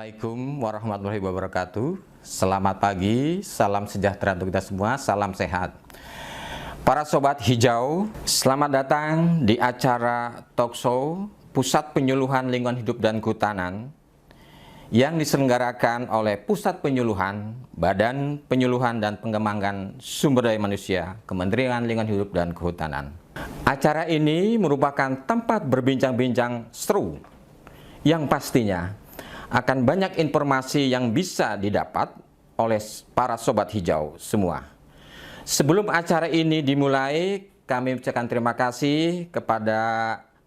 Assalamualaikum warahmatullahi wabarakatuh. Selamat pagi, salam sejahtera untuk kita semua, salam sehat. Para sobat hijau, selamat datang di acara talkshow Pusat Penyuluhan Lingkungan Hidup dan Kehutanan yang diselenggarakan oleh Pusat Penyuluhan, Badan Penyuluhan dan Pengembangan Sumber Daya Manusia, Kementerian Lingkungan Hidup dan Kehutanan. Acara ini merupakan tempat berbincang-bincang seru yang pastinya akan banyak informasi yang bisa didapat oleh para sobat hijau semua. Sebelum acara ini dimulai, kami ucapkan terima kasih kepada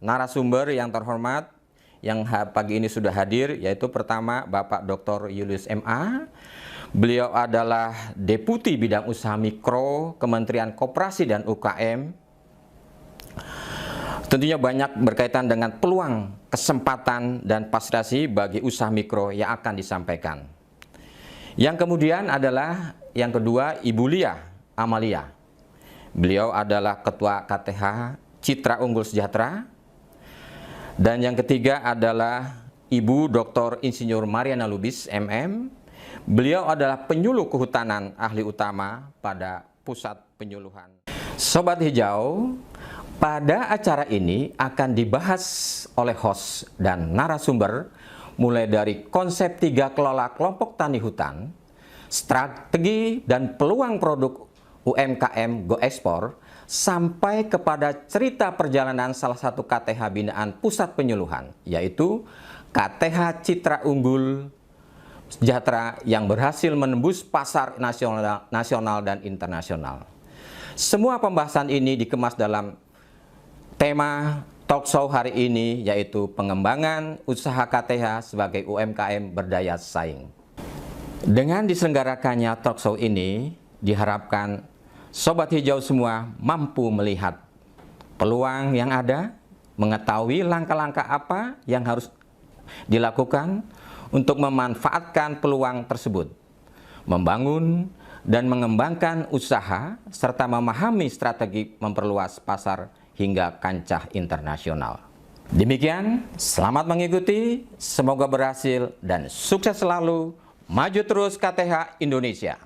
narasumber yang terhormat yang pagi ini sudah hadir, yaitu pertama Bapak Dr. Julius MA. Beliau adalah Deputi Bidang Usaha Mikro Kementerian Koperasi dan UKM. Tentunya banyak berkaitan dengan peluang, kesempatan, dan fasilitasi bagi usaha mikro yang akan disampaikan. Yang kemudian adalah yang kedua, Ibu Lia Amalia. Beliau adalah Ketua KTH Citra Unggul Sejahtera. Dan yang ketiga adalah Ibu Dr. Insinyur Mariana Lubis MM. Beliau adalah penyuluh kehutanan ahli utama pada Pusat Penyuluhan. Sobat hijau, pada acara ini akan dibahas oleh host dan narasumber mulai dari konsep 3 kelola kelompok tani hutan, strategi dan peluang produk UMKM Go Ekspor, sampai kepada cerita perjalanan salah satu KTH binaan Pusat Penyuluhan, yaitu KTH Citra Unggul Sejahtera yang berhasil menembus pasar nasional dan internasional. Semua pembahasan ini dikemas dalam tema talkshow hari ini, yaitu pengembangan usaha KTH sebagai UMKM berdaya saing. Dengan diselenggarakannya talkshow ini, diharapkan sobat hijau semua mampu melihat peluang yang ada, mengetahui langkah-langkah apa yang harus dilakukan untuk memanfaatkan peluang tersebut, membangun dan mengembangkan usaha, serta memahami strategi memperluas pasar hingga kancah internasional. Demikian, selamat mengikuti, semoga berhasil dan sukses selalu, maju terus KTH Indonesia.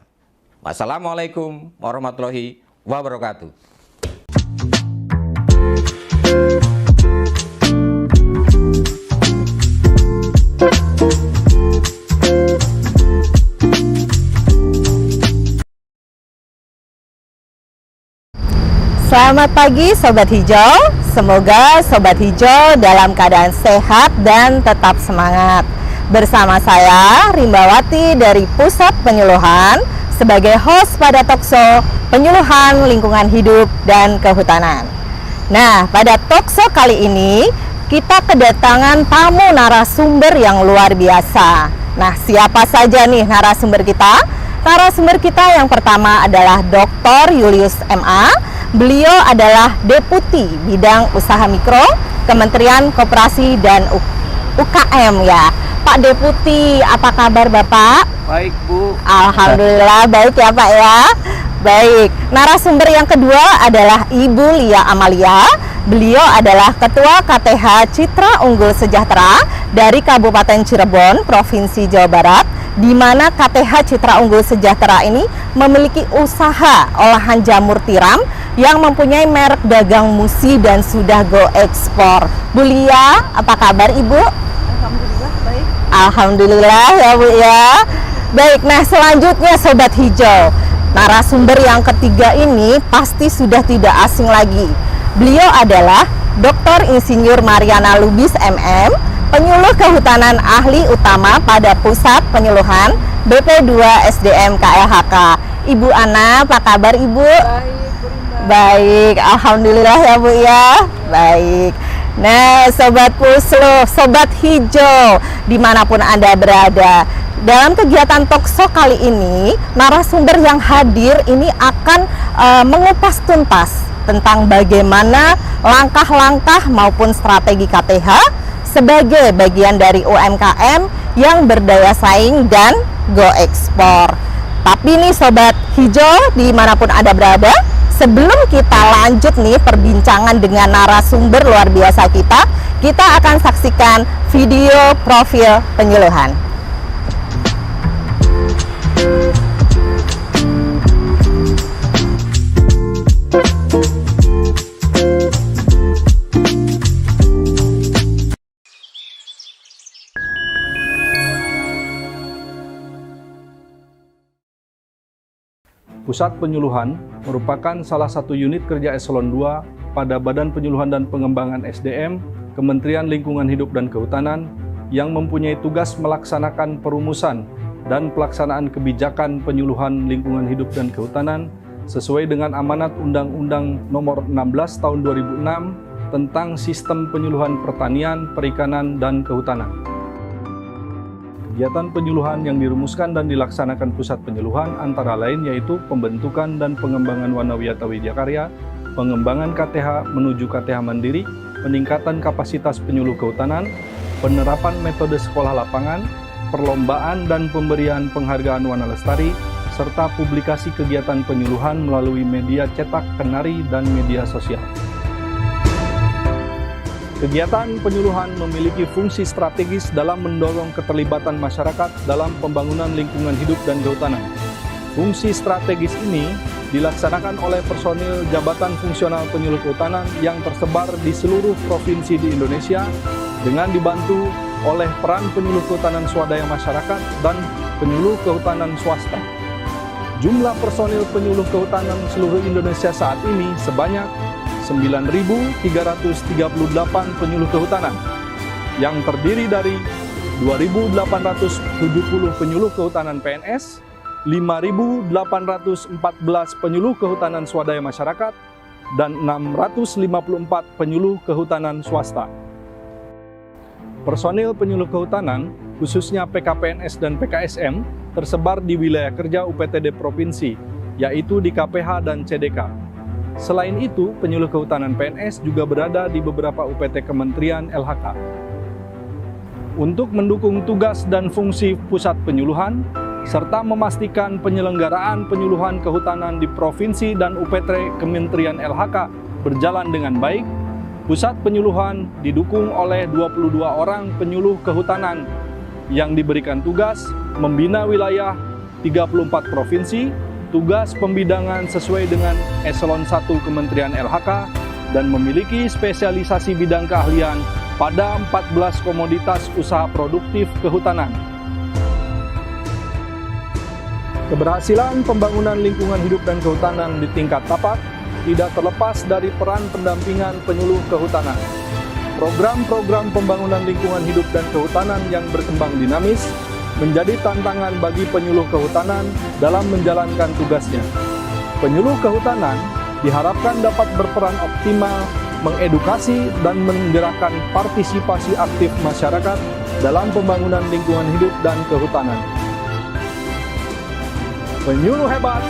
Wassalamualaikum warahmatullahi wabarakatuh. Selamat pagi Sobat Hijau, semoga Sobat Hijau dalam keadaan sehat dan tetap semangat. Bersama saya Rimbawati dari Pusat Penyuluhan sebagai host pada talkshow Penyuluhan Lingkungan Hidup dan Kehutanan. Nah, pada talkshow kali ini kita kedatangan tamu narasumber yang luar biasa. Nah, siapa saja nih narasumber kita? Narasumber kita yang pertama adalah Dr. Julius MA. Beliau adalah Deputi Bidang Usaha Mikro Kementerian Koperasi dan UKM ya. Pak Deputi, apa kabar Bapak? Baik Bu. Alhamdulillah baik ya Pak ya. Baik, narasumber yang kedua adalah Ibu Lia Amalia. Beliau adalah Ketua KTH Citra Unggul Sejahtera dari Kabupaten Cirebon, Provinsi Jawa Barat, di mana KTH Citra Unggul Sejahtera ini memiliki usaha olahan jamur tiram yang mempunyai merek dagang Musi dan sudah go ekspor. Bu Lia, apa kabar Ibu? Alhamdulillah baik. Alhamdulillah ya Bu ya. Baik, nah selanjutnya Sobat Hijau, narasumber yang ketiga ini pasti sudah tidak asing lagi. Beliau adalah Dr. Insinyur Mariana Lubis MM, penyuluh kehutanan ahli utama pada Pusat Penyuluhan BP2 SDM KLHK. Ibu Ana, apa kabar Ibu? Baik, Bu Rinda. Baik, alhamdulillah ya Bu ya. Baik. Nah, Sobat Puslo, Sobat Hijau, dimanapun Anda berada, dalam kegiatan talkshow kali ini, narasumber yang hadir ini akan mengupas tuntas tentang bagaimana langkah-langkah maupun strategi KTH sebagai bagian dari UMKM yang berdaya saing dan go ekspor. Tapi nih Sobat Hijau, dimanapun Anda berada, sebelum kita lanjut nih perbincangan dengan narasumber luar biasa kita akan saksikan video profil penyuluhan. Pusat Penyuluhan merupakan salah satu unit kerja Eselon 2 pada Badan Penyuluhan dan Pengembangan SDM, Kementerian Lingkungan Hidup dan Kehutanan yang mempunyai tugas melaksanakan perumusan dan pelaksanaan kebijakan penyuluhan lingkungan hidup dan kehutanan sesuai dengan amanat Undang-Undang Nomor 16 Tahun 2006 tentang Sistem Penyuluhan Pertanian, Perikanan, dan Kehutanan. Kegiatan penyuluhan yang dirumuskan dan dilaksanakan Pusat Penyuluhan antara lain yaitu pembentukan dan pengembangan Wanawiyata Widyakarya, pengembangan KTH menuju KTH Mandiri, peningkatan kapasitas penyuluh kehutanan, penerapan metode sekolah lapangan, perlombaan dan pemberian penghargaan Wana Lestari, serta publikasi kegiatan penyuluhan melalui media cetak, kenari, dan media sosial. Kegiatan penyuluhan memiliki fungsi strategis dalam mendorong keterlibatan masyarakat dalam pembangunan lingkungan hidup dan kehutanan. Fungsi strategis ini dilaksanakan oleh personil Jabatan Fungsional Penyuluh Kehutanan yang tersebar di seluruh provinsi di Indonesia dengan dibantu oleh peran penyuluh kehutanan swadaya masyarakat dan penyuluh kehutanan swasta. Jumlah personil penyuluh kehutanan seluruh Indonesia saat ini sebanyak 9.338 penyuluh kehutanan yang terdiri dari 2.870 penyuluh kehutanan PNS, 5.814 penyuluh kehutanan swadaya masyarakat, dan 654 penyuluh kehutanan swasta. Personil penyuluh kehutanan, khususnya PKPNS dan PKSM, tersebar di wilayah kerja UPTD Provinsi, yaitu di KPH dan CDK. Selain itu, penyuluh kehutanan PNS juga berada di beberapa UPT Kementerian LHK. Untuk mendukung tugas dan fungsi pusat penyuluhan, serta memastikan penyelenggaraan penyuluhan kehutanan di Provinsi dan UPT Kementerian LHK berjalan dengan baik, pusat penyuluhan didukung oleh 22 orang penyuluh kehutanan yang diberikan tugas membina wilayah 34 provinsi, tugas pembidangan sesuai dengan Eselon 1 Kementerian LHK, dan memiliki spesialisasi bidang keahlian pada 14 komoditas usaha produktif kehutanan. Keberhasilan pembangunan lingkungan hidup dan kehutanan di tingkat tapak tidak terlepas dari peran pendampingan penyuluh kehutanan. Program-program pembangunan lingkungan hidup dan kehutanan yang berkembang dinamis menjadi tantangan bagi penyuluh kehutanan dalam menjalankan tugasnya. Penyuluh kehutanan diharapkan dapat berperan optimal, mengedukasi dan menggerakkan partisipasi aktif masyarakat dalam pembangunan lingkungan hidup dan kehutanan. Penyuluh hebat,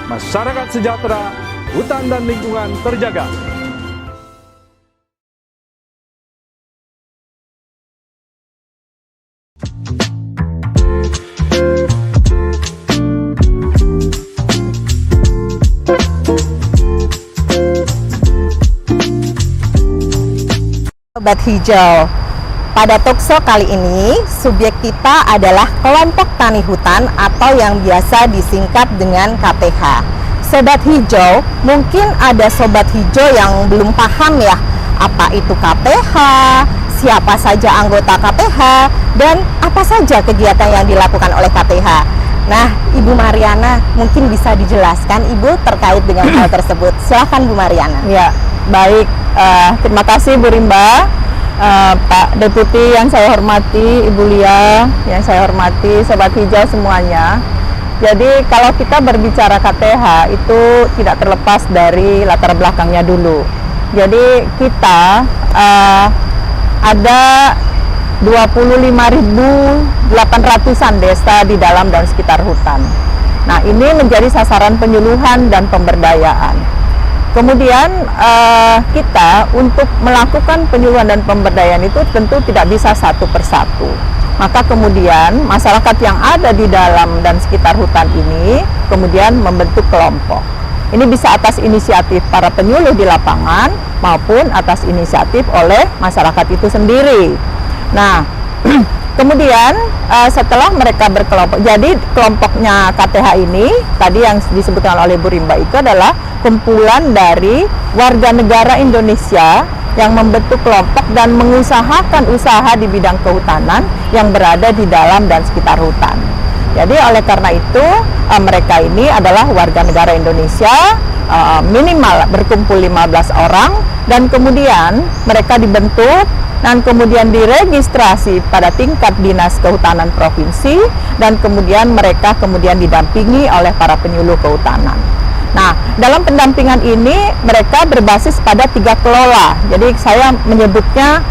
masyarakat sejahtera, hutan dan lingkungan terjaga. Sobat Hijau, pada talkshow kali ini subjek kita adalah kelompok tani hutan atau yang biasa disingkat dengan KTH. Sobat Hijau, mungkin ada Sobat Hijau yang belum paham ya, apa itu KTH, siapa saja anggota KTH, dan apa saja kegiatan yang dilakukan oleh KTH. Nah, Ibu Mariana mungkin bisa dijelaskan Ibu terkait dengan hal tersebut. Silakan Bu Mariana. Ya, baik. Terima kasih Bu Rimba, Pak Deputi yang saya hormati, Ibu Lia yang saya hormati, Sobat Hijau semuanya. Jadi kalau kita berbicara KTH itu tidak terlepas dari latar belakangnya dulu. Jadi kita ada 25.800-an desa di dalam dan sekitar hutan. Nah, ini menjadi sasaran penyuluhan dan pemberdayaan. Kemudian kita untuk melakukan penyuluhan dan pemberdayaan itu tentu tidak bisa satu persatu. Maka kemudian masyarakat yang ada di dalam dan sekitar hutan ini kemudian membentuk kelompok. Ini bisa atas inisiatif para penyuluh di lapangan maupun atas inisiatif oleh masyarakat itu sendiri. Nah, Kemudian setelah mereka berkelompok, jadi kelompoknya KTH ini tadi yang disebutkan oleh Bu Rimba itu adalah kumpulan dari warga negara Indonesia yang membentuk kelompok dan mengusahakan usaha di bidang kehutanan yang berada di dalam dan sekitar hutan. Jadi oleh karena itu mereka ini adalah warga negara Indonesia, minimal berkumpul 15 orang, dan kemudian mereka dibentuk dan kemudian diregistrasi pada tingkat Dinas Kehutanan Provinsi, dan kemudian mereka kemudian didampingi oleh para penyuluh kehutanan. Nah, dalam pendampingan ini mereka berbasis pada 3 kelola. Jadi saya menyebutnya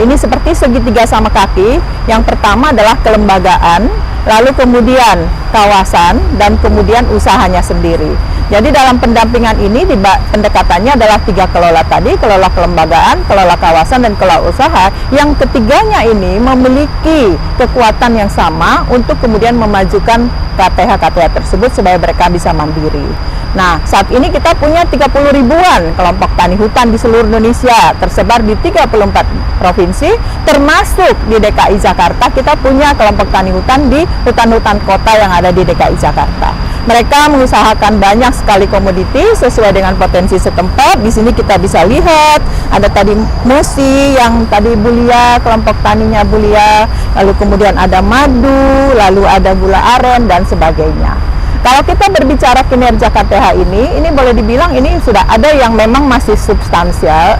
ini seperti segitiga sama kaki. Yang pertama adalah kelembagaan, lalu kemudian kawasan, dan kemudian usahanya sendiri. Jadi dalam pendampingan ini pendekatannya adalah 3 kelola tadi, kelola kelembagaan, kelola kawasan, dan kelola usaha, yang ketiganya ini memiliki kekuatan yang sama untuk kemudian memajukan KTH-KTH tersebut supaya mereka bisa mandiri. Nah, saat ini kita punya 30 ribuan kelompok tani hutan di seluruh Indonesia, tersebar di 34 provinsi, termasuk di DKI Jakarta. Kita punya kelompok tani hutan di hutan-hutan kota yang ada di DKI Jakarta. Mereka mengusahakan banyak sekali komoditi sesuai dengan potensi setempat. Di sini kita bisa lihat ada tadi musi yang tadi Bulia, kelompok taninya Bulia, lalu kemudian ada madu, lalu ada gula aren dan sebagainya. Kalau kita berbicara kinerja KTH ini boleh dibilang ini sudah ada yang memang masih substansial,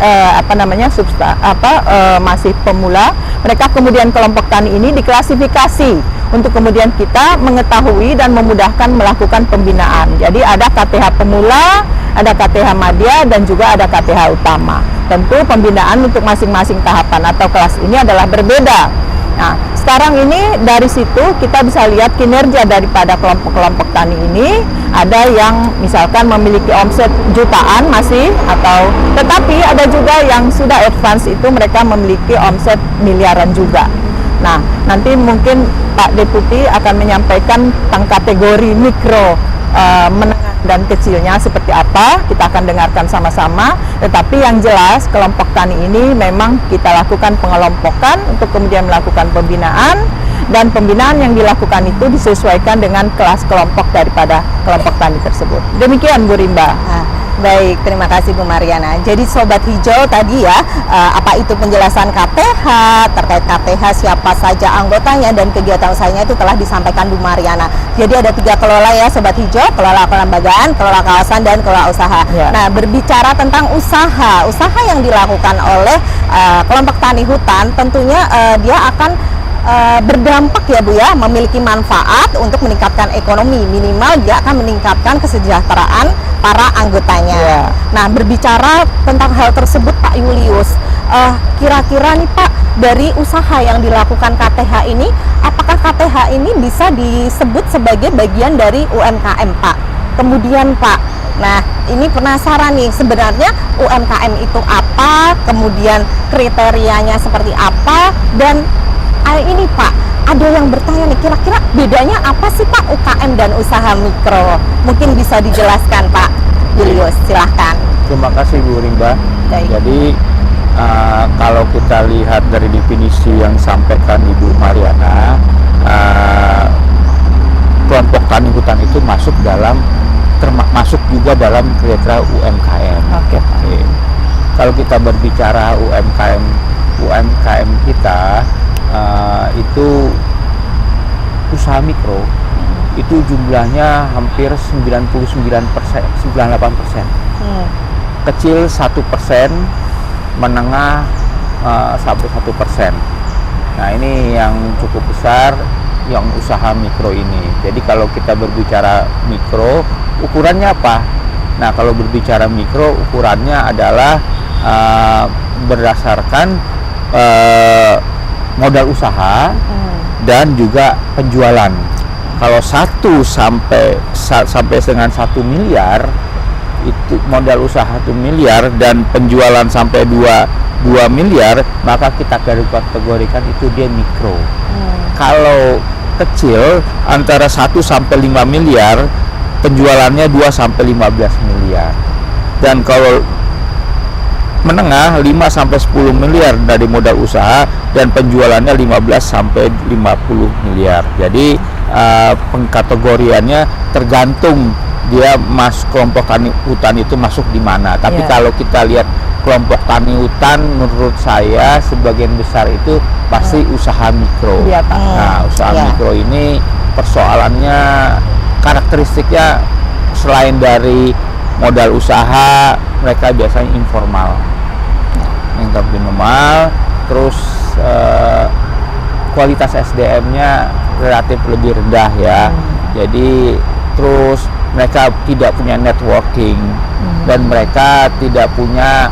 masih pemula. Mereka kemudian kelompok tani ini diklasifikasi untuk kemudian kita mengetahui dan memudahkan melakukan pembinaan. Jadi ada KTH pemula, ada KTH madya, dan juga ada KTH utama. Tentu pembinaan untuk masing-masing tahapan atau kelas ini adalah berbeda. Nah, sekarang ini dari situ kita bisa lihat kinerja daripada kelompok-kelompok tani ini. Ada yang misalkan memiliki omset jutaan masih, tetapi ada juga yang sudah advance itu mereka memiliki omset miliaran juga. Nah, nanti mungkin Pak Deputi akan menyampaikan tentang kategori mikro, menengah dan kecilnya seperti apa. Kita akan dengarkan sama-sama. Tetapi yang jelas kelompok tani ini memang kita lakukan pengelompokan untuk kemudian melakukan pembinaan, dan pembinaan yang dilakukan itu disesuaikan dengan kelas kelompok daripada kelompok tani tersebut. Demikian Bu Rimba. Baik, terima kasih Bu Mariana. Jadi Sobat Hijau tadi ya, apa itu penjelasan KTH, terkait KTH siapa saja anggotanya dan kegiatan usahanya itu telah disampaikan Bu Mariana. Jadi ada 3 kelola ya Sobat Hijau, kelola kelembagaan, kelola kawasan, dan kelola usaha. Ya. Nah, berbicara tentang usaha yang dilakukan oleh kelompok tani hutan, tentunya dia akan berdampak ya Bu ya, memiliki manfaat untuk meningkatkan ekonomi. Minimal dia akan meningkatkan kesejahteraan para anggotanya. Yeah. Nah, berbicara tentang hal tersebut Pak Julius, kira-kira nih Pak, dari usaha yang dilakukan KTH ini, apakah KTH ini bisa disebut sebagai bagian dari UMKM Pak? Kemudian Pak, nah ini penasaran nih, sebenarnya UMKM itu apa, kemudian kriterianya seperti apa, dan ini Pak, ada yang bertanya nih, kira-kira bedanya apa sih Pak UKM dan usaha mikro? Mungkin bisa dijelaskan Pak Julius, silahkan. Terima kasih Bu Rimba. Baik. Jadi kalau kita lihat dari definisi yang disampaikan Ibu Mariana, kelompok tani hutan itu masuk juga dalam kriteria UMKM. Oke. Kalau kita berbicara UMKM kita itu usaha mikro, itu jumlahnya hampir 99%, 98%. Kecil 1%, menengah sampai 1%. Nah, ini yang cukup besar yang usaha mikro ini. Jadi kalau kita berbicara mikro, ukurannya apa? Nah, kalau berbicara mikro, ukurannya adalah berdasarkan modal usaha dan juga penjualan. Kalau 1 sampai dengan 1 miliar itu modal usaha 1 miliar dan penjualan sampai 2 miliar, maka kita kategorikan itu dia mikro. Kalau kecil antara 1 sampai 5 miliar, penjualannya 2 sampai 15 miliar. Dan kalau menengah 5 sampai 10 miliar dari modal usaha dan penjualannya 15 sampai 50 miliar. Jadi pengkategoriannya tergantung dia kelompok tani hutan itu masuk di mana. Tapi kalau kita lihat kelompok tani hutan, menurut saya sebagian besar itu pasti usaha mikro. Nah, usaha mikro ini persoalannya, karakteristiknya selain dari modal usaha, mereka biasanya informal, terus kualitas SDM-nya relatif lebih rendah ya. Jadi terus mereka tidak punya networking dan mereka tidak punya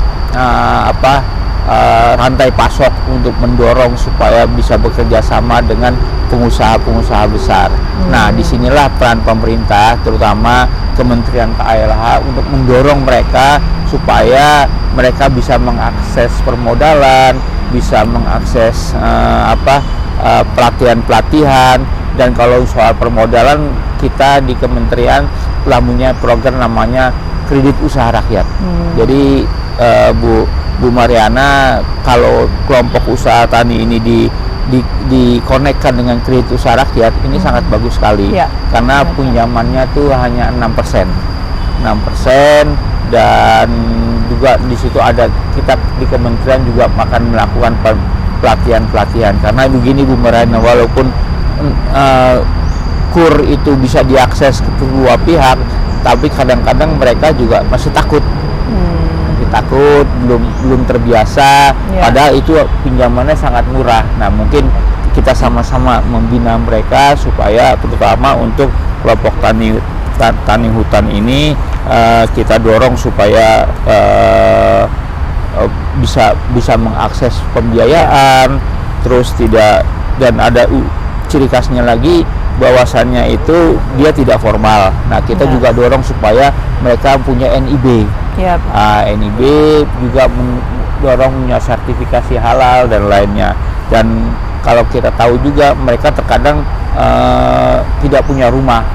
rantai pasok untuk mendorong supaya bisa bekerja sama dengan pengusaha-pengusaha besar. Nah, disinilah peran pemerintah, terutama Kementerian KLH, untuk mendorong mereka supaya mereka bisa mengakses permodalan, bisa mengakses pelatihan-pelatihan. Dan kalau soal permodalan, kita di kementerian telah punya program namanya kredit usaha rakyat. Jadi Bu Mariana, kalau kelompok usaha tani ini dikonekkan dengan kredit usaha rakyat, ini sangat bagus sekali, karena pinjamannya tuh hanya 6%, dan juga di situ ada, kita di kementerian juga akan melakukan pelatihan-pelatihan. Karena begini Bu Mariana, walaupun KUR itu bisa diakses ke kedua pihak, tapi kadang-kadang mereka juga masih takut, belum terbiasa, padahal itu pinjamannya sangat murah. Nah, mungkin kita sama-sama membina mereka supaya, terutama untuk kelompok tani hutan ini, kita dorong supaya bisa mengakses pembiayaan, terus dan ada ciri khasnya lagi, bahwasannya itu dia tidak formal. Nah, kita juga dorong supaya mereka punya NIB. NIB juga mendorong punya sertifikasi halal dan lainnya. Dan kalau kita tahu juga mereka terkadang tidak punya rumah,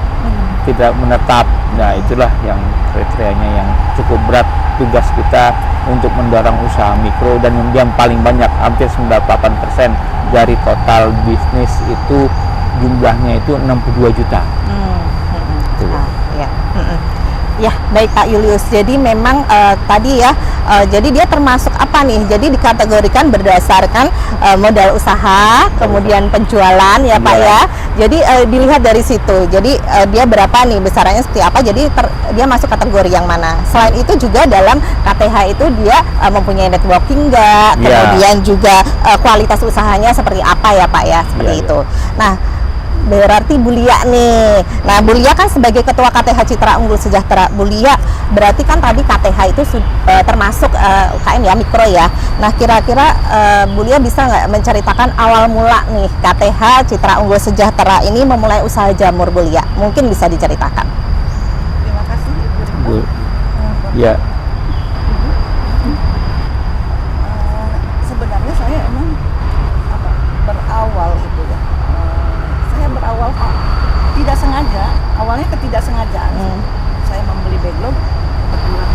tidak menetap. Nah, itulah yang kriterianya yang cukup berat tugas kita untuk mendorong usaha mikro, dan yang paling banyak, hampir 98% dari total bisnis itu jumlahnya itu 62 juta. Ya, baik Pak Julius. Jadi memang tadi ya, jadi dia termasuk apa nih? Jadi dikategorikan berdasarkan modal usaha, kemudian penjualan ya Pak ya. Jadi dilihat dari situ. Jadi dia berapa nih, besarannya seperti apa? Jadi dia masuk kategori yang mana? Selain itu juga dalam KTH itu dia mempunyai networking enggak? Kemudian juga kualitas usahanya seperti apa ya Pak ya? Seperti itu. Nah, berarti Bu Lia nih. Nah, Bu Lia kan sebagai Ketua KTH Citra Unggul Sejahtera, Bu Lia berarti kan tadi KTH itu termasuk UKM ya, mikro ya. Nah, kira-kira Bu Lia bisa nggak menceritakan awal mula nih KTH Citra Unggul Sejahtera ini memulai usaha jamur, Bu Lia? Mungkin bisa diceritakan. Terima kasih Bu. Ya. Sebenarnya saya emang berawal itu ya. Berawal tidak sengaja, awalnya ketidaksengajaan. Saya membeli backlog, kebetulan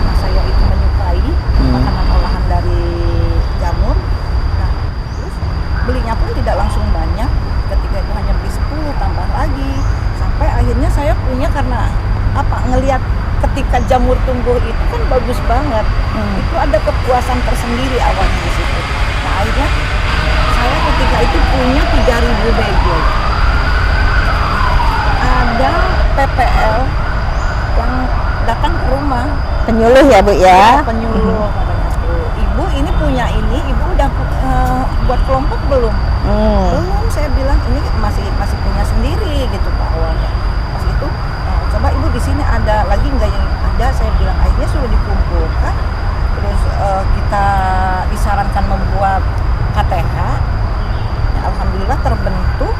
anak saya itu menyukai makanan olahan dari jamur. Nah, terus belinya pun tidak langsung banyak, ketika itu hanya beli 10 tambah lagi, sampai akhirnya saya punya, karena ngelihat ketika jamur tumbuh itu kan bagus banget. Itu ada kepuasan tersendiri awalnya di situ. Nah, akhirnya saya ketika itu punya 3.000 backlog. Ada PPL yang datang ke rumah, Penyuluh ya Bu ya? penyuluh katanya tuh, Ibu ini punya ini, Ibu udah buat kelompok belum? Belum, saya bilang ini masih punya sendiri gitu Pak awalnya. Pas itu coba Ibu di sini ada lagi nggak yang ada? Saya bilang akhirnya sudah dikumpulkan, terus kita disarankan membuat KTH. Ya, alhamdulillah terbentuk.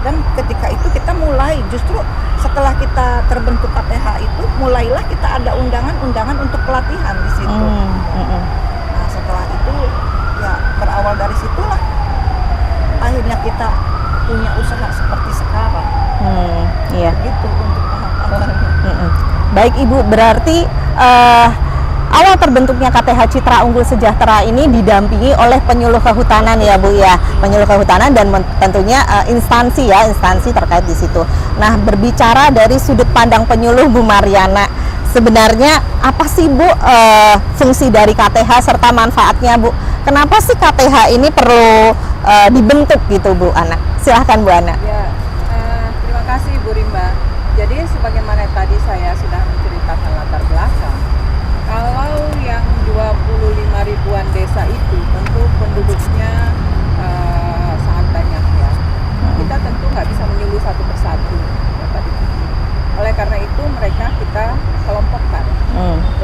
Dan ketika itu kita mulai, justru setelah kita terbentuk KTH itu, mulailah kita ada undangan-undangan untuk pelatihan di situ. Nah, setelah itu ya berawal dari situlah akhirnya kita punya usaha seperti sekarang. Gitu untuk tahap awalnya. Baik Ibu, berarti awal terbentuknya KTH Citra Unggul Sejahtera ini didampingi oleh penyuluh kehutanan ya Bu ya, penyuluh kehutanan dan tentunya instansi terkait di situ. Nah, berbicara dari sudut pandang penyuluh Bu Mariana, sebenarnya apa sih Bu fungsi dari KTH serta manfaatnya Bu? Kenapa sih KTH ini perlu dibentuk gitu Bu Ana? Silahkan Bu Ana. Ya, terima kasih Bu Rimba. Jadi sebagaimana tadi saya sudah menceritakan latar belakang, kalau yang 25 ribuan desa itu tentu penduduknya sangat banyak ya. Kita tentu nggak bisa menyuluh satu persatu, Bapak Ibu. Oleh karena itu mereka kita kelompokkan.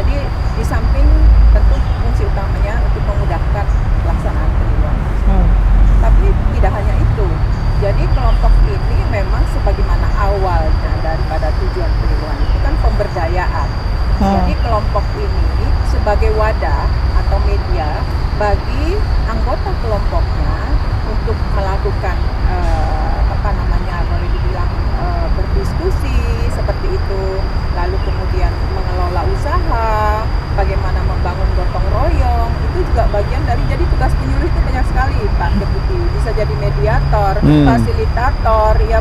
Jadi di samping tentu fungsi utamanya untuk memudahkan pelaksanaan penyuluhan. Tapi tidak hanya itu. Jadi kelompok ini memang sebagaimana awalnya daripada tujuan penyuluhan itu kan pemberdayaan. Jadi kelompok ini sebagai wadah atau media bagi anggota kelompoknya untuk melakukan boleh dibilang berdiskusi seperti itu, lalu kemudian mengelola usaha, bagaimana membangun gotong royong, itu juga bagian dari, jadi tugas penyuluh itu banyak sekali Pak Deputi, bisa jadi mediator, fasilitator, ya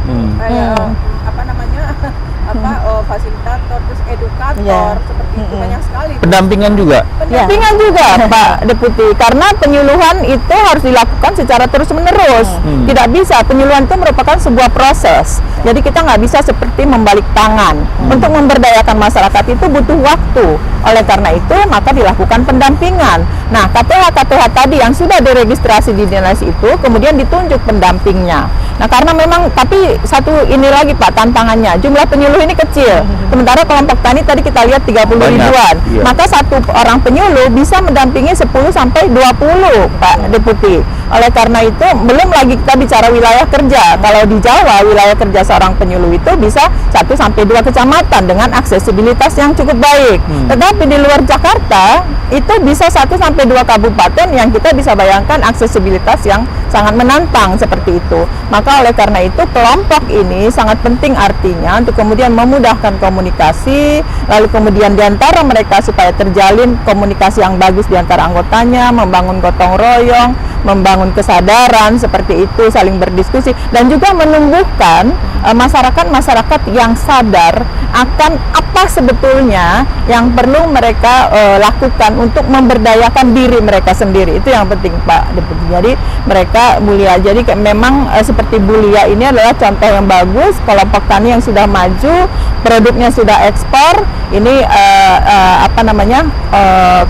fasilitator, terus edukator, seperti itu banyak sekali. Pendampingan juga. Pendampingan juga Pak Deputi, karena penyuluhan itu harus dilakukan secara terus-menerus. Tidak bisa, penyuluhan itu merupakan sebuah proses. Jadi kita nggak bisa seperti membalik tangan. Untuk memberdayakan masyarakat itu butuh waktu. Oleh karena itu maka dilakukan pendampingan. Nah, KTH tadi yang sudah diregistrasi di dinas itu kemudian ditunjuk pendampingnya. Nah, karena memang tapi satu ini lagi Pak tantangannya, jumlah penyuluh ini kecil. Sementara kelompok tani tadi kita lihat 30 ribuan. Iya. Maka satu orang penyuluh bisa mendampingi 10 sampai 20 Pak Deputi. Oleh karena itu belum lagi kita bicara wilayah kerja. Kalau di Jawa wilayah kerja seorang penyuluh itu bisa 1 sampai 2 kecamatan dengan aksesibilitas yang cukup baik. Tetapi di luar Jakarta itu bisa 1 sampai 2 kabupaten yang kita bisa bayangkan aksesibilitas yang sangat menantang seperti itu. Maka oleh karena itu kelompok ini sangat penting artinya untuk kemudian memudahkan komunikasi, lalu kemudian diantara mereka supaya terjalin komunikasi yang bagus diantara anggotanya, membangun gotong royong, membangun kesadaran seperti itu, saling berdiskusi, dan juga menumbuhkan masyarakat yang sadar akan apa sebetulnya yang perlu mereka lakukan untuk memberdayakan diri mereka sendiri. Itu yang penting Pak Deputi. Jadi mereka Bulia, jadi memang seperti Bulia ini adalah contoh yang bagus, kelompok tani yang sudah maju, produknya sudah ekspor. Ini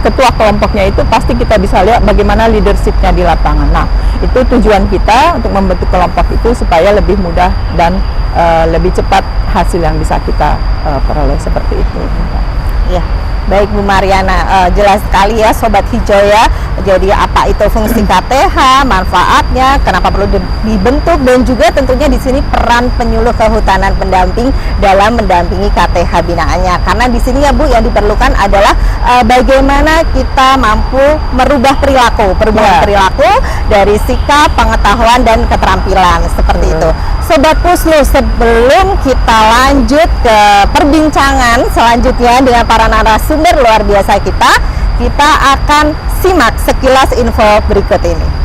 ketua kelompoknya itu pasti kita bisa lihat bagaimana leadershipnya di lapangan. Nah, itu tujuan kita untuk membentuk kelompok itu supaya lebih mudah dan lebih cepat hasil yang bisa kita peroleh seperti itu. Ya, baik Bu Mariana, jelas sekali ya Sobat Hijau ya. Jadi apa itu fungsi KTH, manfaatnya, kenapa perlu dibentuk, dan juga tentunya di sini peran penyuluh kehutanan pendamping dalam mendampingi KTH binaannya. Karena di sini ya Bu yang diperlukan adalah bagaimana kita mampu merubah perubahan perilaku dari sikap, pengetahuan dan keterampilan seperti itu. Sobat Puslu, sebelum kita lanjut ke perbincangan selanjutnya dengan para narasumber luar biasa kita akan simak sekilas info berikut ini.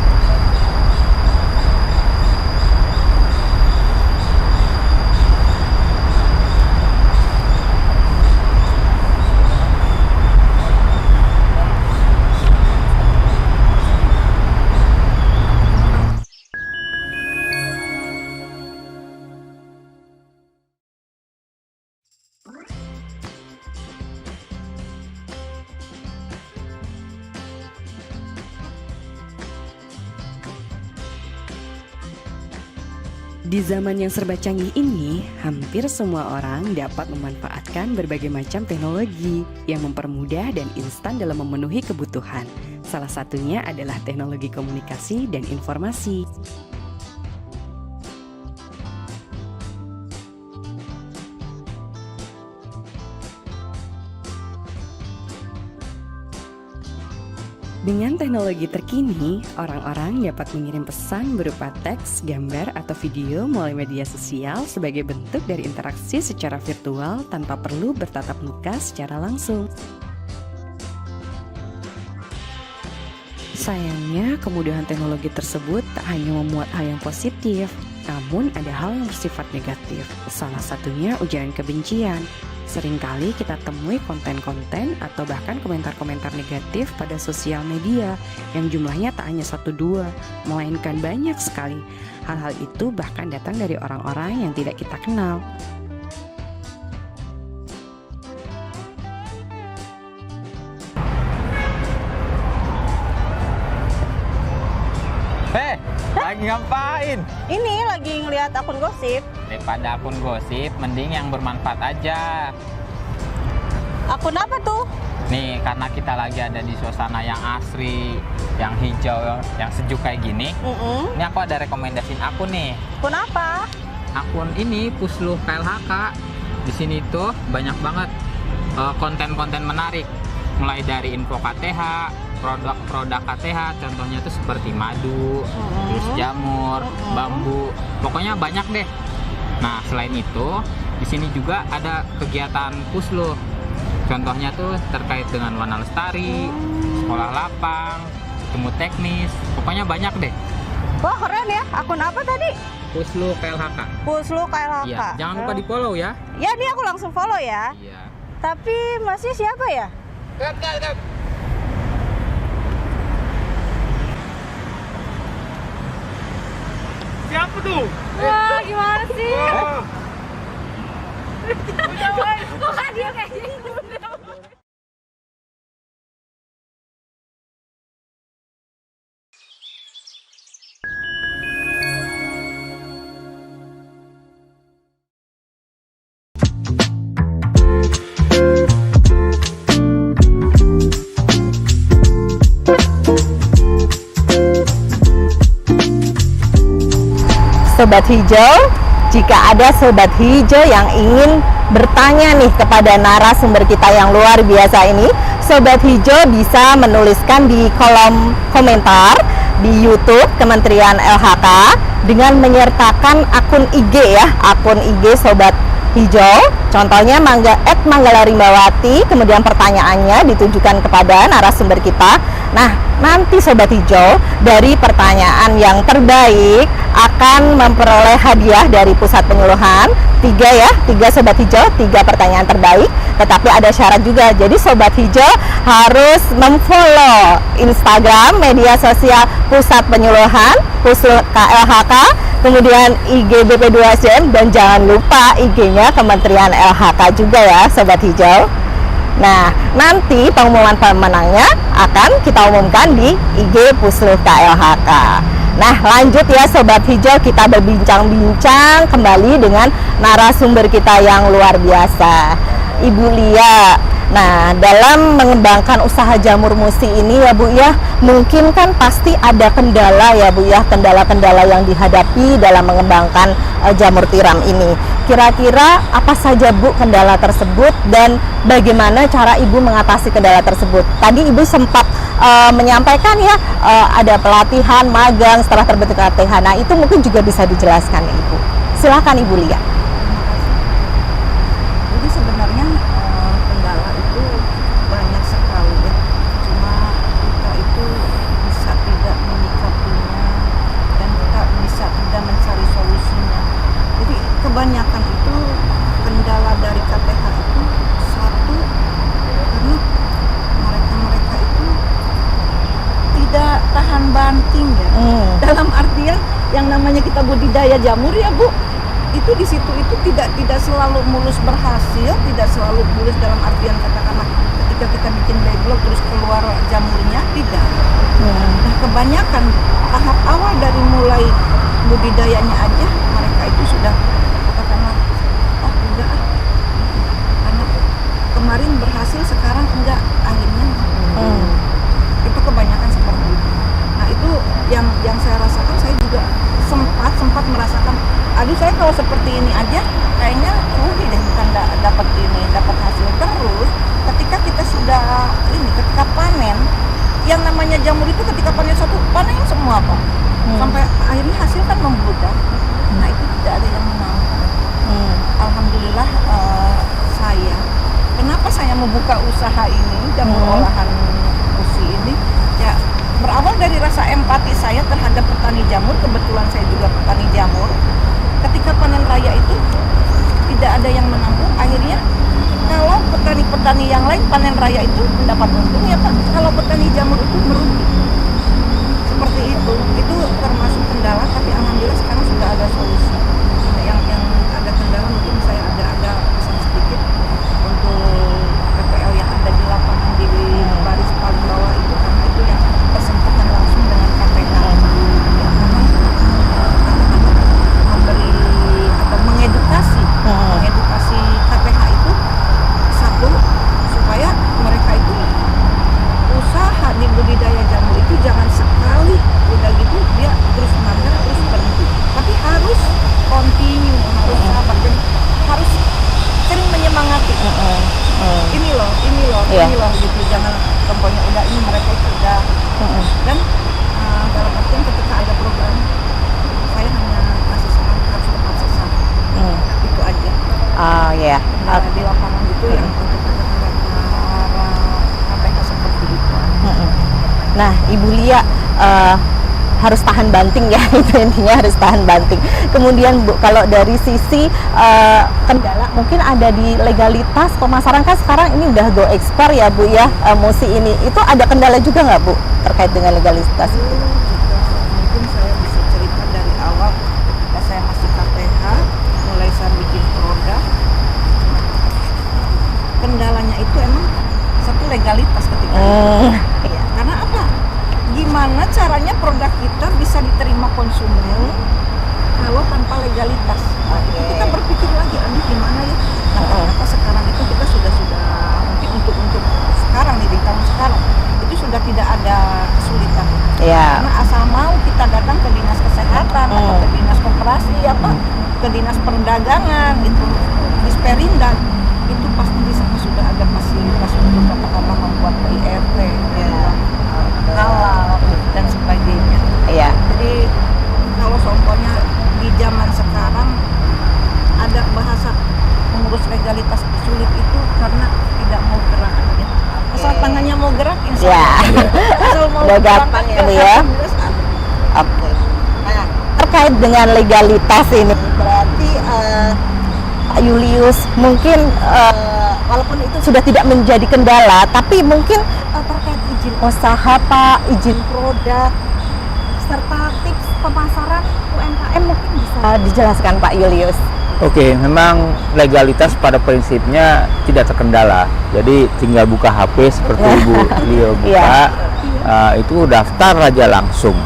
Di zaman yang serba canggih ini, hampir semua orang dapat memanfaatkan berbagai macam teknologi yang mempermudah dan instan dalam memenuhi kebutuhan. Salah satunya adalah teknologi komunikasi dan informasi. Dengan teknologi terkini, orang-orang dapat mengirim pesan berupa teks, gambar, atau video melalui media sosial sebagai bentuk dari interaksi secara virtual tanpa perlu bertatap muka secara langsung. Sayangnya, kemudahan teknologi tersebut tak hanya memuat hal yang positif, namun ada hal yang bersifat negatif. Salah satunya ujaran kebencian. Seringkali kita temui konten-konten atau bahkan komentar-komentar negatif pada sosial media yang jumlahnya tak hanya 1-2, melainkan banyak sekali. Hal-hal itu bahkan datang dari orang-orang yang tidak kita kenal. Lagi ngapain? Ini lagi ngelihat akun gosip. Daripada akun gosip, mending yang bermanfaat aja. Akun apa tuh? Nih, karena kita lagi ada di suasana yang asri, yang hijau, yang sejuk kayak gini. Ini aku ada rekomendasiin akun nih. Akun apa? Akun ini Pusluh KLHK. Di sini tuh banyak banget konten-konten menarik. Mulai dari info KTH, produk-produk KTH, contohnya tuh seperti madu, terus jamur, bambu, pokoknya banyak deh. Nah, selain itu, di sini juga ada kegiatan Pusluh. Contohnya tuh terkait dengan warna lestari, sekolah lapang, temu teknis, pokoknya banyak deh. Wah, keren ya. Akun apa tadi? Pusluh KLHK. Pusluh KLHK. Iya, jangan lupa di follow ya. Ya, ini aku langsung follow ya. Iya. Tapi masih siapa ya? Siapa tuh? Wah, gimana sih? Kok dia kayak gini? Sobat Hijau, jika ada Sobat Hijau yang ingin bertanya nih kepada narasumber kita yang luar biasa ini, Sobat Hijau bisa menuliskan di kolom komentar di YouTube Kementerian LHK dengan menyertakan akun IG ya, akun IG Sobat Hijau. Contohnya Manggala Rimbawati, kemudian pertanyaannya ditujukan kepada narasumber kita. Nah, nanti Sobat Hijau dari pertanyaan yang terbaik akan memperoleh hadiah dari pusat penyuluhan 3 Sobat Hijau, 3 pertanyaan terbaik. Tetapi ada syarat juga, jadi Sobat Hijau harus memfollow Instagram media sosial pusat penyuluhan Pusluh KLHK, kemudian IG BP2SDM, dan jangan lupa IG-nya Kementerian LHK juga ya Sobat Hijau. Nah, nanti pengumuman pemenangnya akan kita umumkan di IG Pusluh KLHK. Nah, lanjut ya Sobat Hijau, kita berbincang-bincang kembali dengan narasumber kita yang luar biasa, Ibu Lia. Nah, dalam mengembangkan usaha jamur musi ini ya Bu ya, mungkin kan pasti ada kendala ya Bu ya, kendala-kendala yang dihadapi dalam mengembangkan jamur tiram ini. Kira-kira apa saja Bu kendala tersebut dan bagaimana cara Ibu mengatasi kendala tersebut? Tadi Ibu sempat menyampaikan ya ada pelatihan magang setelah terbentuk KTH. Nah, itu mungkin juga bisa dijelaskan Ibu. Silakan Ibu Lia. Jadi sebenarnya kendala itu banyak sekali ya. Cuma kita itu bisa tidak menyikapinya dan kita bisa tidak mencari solusinya. Jadi kebanyakan itu kendala dari KTH itu satu, karena mereka itu tidak tahan banting ya. Dalam artian yang namanya kita budidaya jamur ya Bu, itu di situ itu tidak selalu mulus berhasil, tidak selalu mulus dalam artian katakanlah ketika kita bikin backlog terus keluar jamurnya, tidak. Nah, kebanyakan tahap awal dari mulai budidayanya aja mereka itu sudah katakanlah enggak karena kemarin berhasil sekarang enggak, akhirnya itu kebanyakan seperti itu. Nah, itu yang saya rasakan. Saya juga sempat merasakan, aduh saya kalau seperti ini aja kayaknya rugi deh, bukan dapat hasil. Terus ketika kita sudah ketika panen, yang namanya jamur itu ketika panen satu, panen semua Pak. Sampai akhirnya hasil kan membludak. Nah, itu tidak ada yang menang. Alhamdulillah kenapa saya membuka usaha ini, jamur olahan musi ini ya, berawal saya terhadap petani jamur, kebetulan saya juga petani jamur, ketika panen raya itu tidak ada yang menampung, akhirnya kalau petani-petani yang lain panen raya itu mendapat untung ya Pak, kalau petani jamur itu merugi. Seperti itu termasuk kendala, tapi alhamdulillah sekarang sudah ada solusi. Yang ada kendala mungkin saya ada pesan sedikit untuk PPL yang ada di lapangan di baris paling bawah itu, karena itu yang bersentuhan langsung dengan KPH. Ya, memang memberi atau mengedukasi KPH itu satu, supaya mereka itu usaha di budidaya jamur itu jangan sekali udah gitu dia terus mager terus berhenti, tapi harus continue, harus sabar, dan harus sering menyemangati. Ini loh gitu, jangan contohnya udah ini mereka itu udah dan dalam artian ketika ada program saya hanya kasih saran harus tepat sasaran. Itu aja. Ya. Di lapangan itu yang untuk para KPH seperti itu. Nah, Ibu Lia harus tahan banting ya, itu intinya harus tahan banting. Kemudian Bu, kalau dari sisi kendala mungkin ada di legalitas pemasaran, kan sekarang ini udah go ekspor ya Bu ya, musi ini. Itu ada kendala juga nggak Bu terkait dengan legalitas? Mungkin saya bisa cerita dari awal ketika saya masih KPH, mulai saya bikin produk. Kendalanya itu emang satu legalitas ketika itu. Ya, karena apa? Gimana caranya produk kita bisa diterima konsumen kalau tanpa legalitas? Itu kita berpikir lagi, aduh gimana ya? Nah, ternyata sekarang itu kita sudah mungkin untuk sekarang nih, di tahun sekarang itu sudah tidak ada kesulitan. Karena asal mau kita datang ke dinas kesehatan atau ke dinas koperasi ke dinas perdagangan itu, Disperinda, itu pasti di sana sudah ada fasilitas untuk katakanlah membuat PIRT, halal dan sebagainya. Jadi kalau contohnya di zaman sekarang ada bahasa mengurus legalitas sulit itu karena tidak mau gerak. Asal tangannya mau gerak, insya Allah. Asal mau gampang ya. Oke. Nah, terkait dengan legalitas ini, berarti Pak Julius mungkin walaupun itu sudah tidak menjadi kendala, tapi mungkin terkait izin usaha Pak, izin produk, serta tips pemasaran UMKM mungkin bisa dijelaskan Pak Julius. Oke, memang legalitas pada prinsipnya tidak terkendala. Jadi tinggal buka HP seperti Ibu Leo buka, itu daftar aja langsung.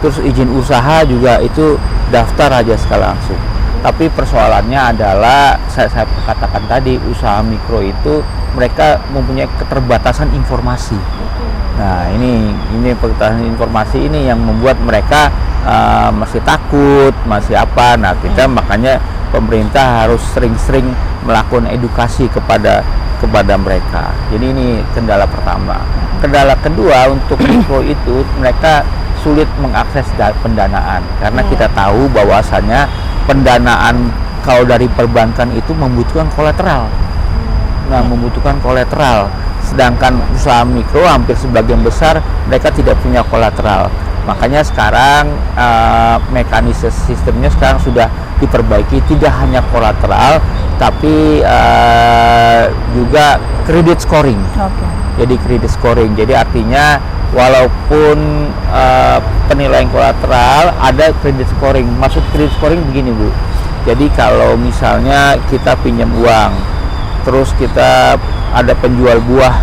Terus izin usaha juga itu daftar aja sekali langsung. Tapi persoalannya adalah saya katakan tadi, usaha mikro itu mereka mempunyai keterbatasan informasi. Nah, ini keterbatasan informasi ini yang membuat mereka masih takut, masih apa. Nah, kita makanya pemerintah harus sering-sering melakukan edukasi kepada mereka. Jadi ini kendala pertama. Kendala kedua untuk mikro itu mereka sulit mengakses pendanaan, karena kita tahu bahwasannya pendanaan kalau dari perbankan itu membutuhkan kolateral. Nah, membutuhkan kolateral. Sedangkan usaha mikro hampir sebagian besar mereka tidak punya kolateral. Makanya sekarang mekanisme sistemnya sekarang sudah diperbaiki, tidak hanya kolateral tapi juga credit scoring. Jadi credit scoring. Jadi artinya walaupun penilaian kolateral ada credit scoring. Maksud credit scoring begini Bu. Jadi kalau misalnya kita pinjam uang, terus kita ada penjual buah,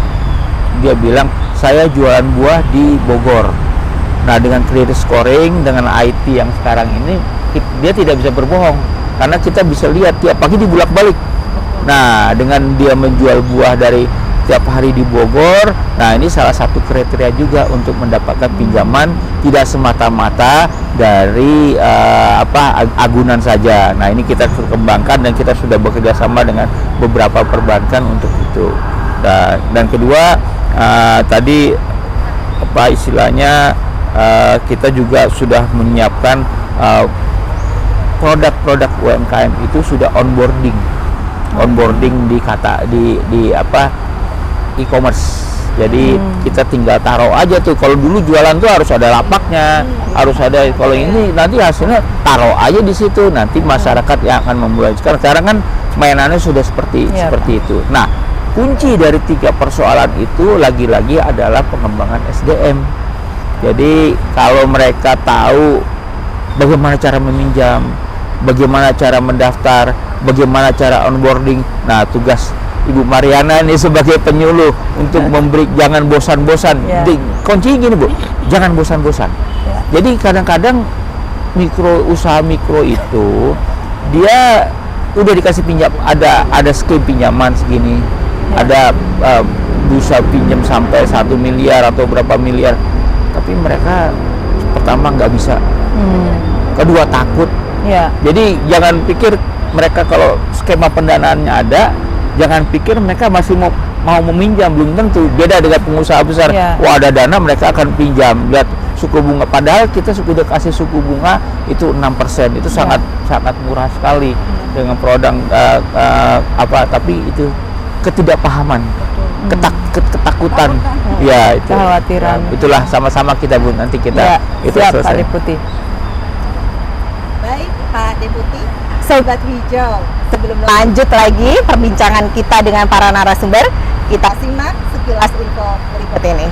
dia bilang saya jualan buah di Bogor. Nah, dengan credit scoring, dengan IT yang sekarang ini, dia tidak bisa berbohong karena kita bisa lihat tiap pagi dibulak-balik. Nah, dengan dia menjual buah dari tiap hari di Bogor, nah ini salah satu kriteria juga untuk mendapatkan pinjaman, tidak semata-mata dari agunan saja. Nah, ini kita kembangkan dan kita sudah bekerja sama dengan beberapa perbankan untuk itu. Dan kedua, tadi apa istilahnya, kita juga sudah menyiapkan produk-produk UMKM itu sudah onboarding di e-commerce. Jadi kita tinggal taruh aja tuh. Kalau dulu jualan tuh harus ada lapaknya, harus ada. Kalau ini nanti hasilnya taruh aja di situ. Nanti masyarakat yang akan memulai. Sekarang kan mainannya sudah seperti itu. Nah, kunci dari 3 persoalan itu lagi-lagi adalah pengembangan SDM. Jadi kalau mereka tahu bagaimana cara meminjam, bagaimana cara mendaftar, bagaimana cara onboarding. Nah, tugas Ibu Mariana ini sebagai penyuluh untuk memberi, jangan bosan-bosan. Kuncinya gini Bu, jangan bosan-bosan. Jadi kadang-kadang usaha mikro itu dia udah dikasih pinjam, ada skema pinjaman segini, ada bisa pinjam sampai 1 miliar atau berapa miliar, tapi mereka pertama nggak bisa, kedua takut. Jadi jangan pikir mereka kalau skema pendanaannya ada, jangan pikir mereka masih mau meminjam, belum tentu. Beda dengan pengusaha besar. Wah, ada dana mereka akan pinjam. Lihat suku bunga, padahal kita sudah kasih suku bunga itu 6%. Itu sangat murah sekali dengan produk tapi itu ketidakpahaman, ketakutan. Ya, itu kekhawatiran. Itulah sama-sama kita Bu, nanti kita itu siap, selesai. Pak Deputi. Baik, Pak Deputi, Sobat Hijau, sebelum lanjut lagi perbincangan kita dengan para narasumber, kita simak sekilas info berikut ini.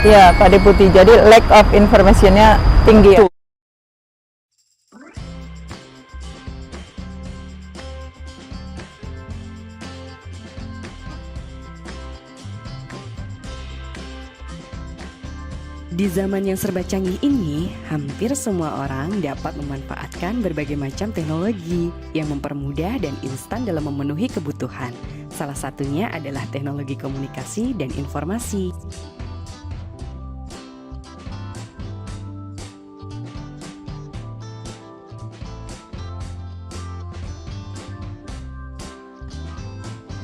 Ya, Pak Deputi. Jadi lack of information-nya tinggi. Di zaman yang serba canggih ini, hampir semua orang dapat memanfaatkan berbagai macam teknologi yang mempermudah dan instan dalam memenuhi kebutuhan. Salah satunya adalah teknologi komunikasi dan informasi.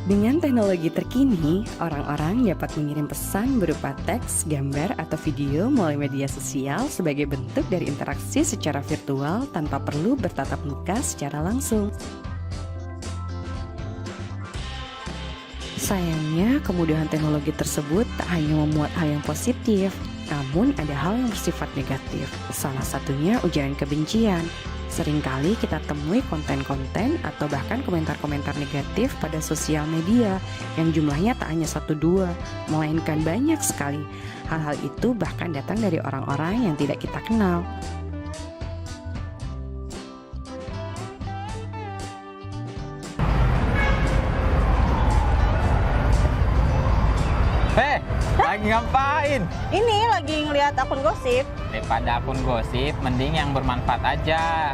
Dengan teknologi terkini, orang-orang dapat mengirim pesan berupa teks, gambar, atau video melalui media sosial sebagai bentuk dari interaksi secara virtual tanpa perlu bertatap muka secara langsung. Sayangnya, kemudahan teknologi tersebut tak hanya memuat hal yang positif, namun ada hal yang bersifat negatif. Salah satunya ujaran kebencian. Seringkali kita temui konten-konten atau bahkan komentar-komentar negatif pada sosial media yang jumlahnya tak hanya 1-2, melainkan banyak sekali. Hal-hal itu bahkan datang dari orang-orang yang tidak kita kenal. Lagi ngapain? Ini lagi ngeliat akun gosip. Daripada akun gosip, mending yang bermanfaat aja.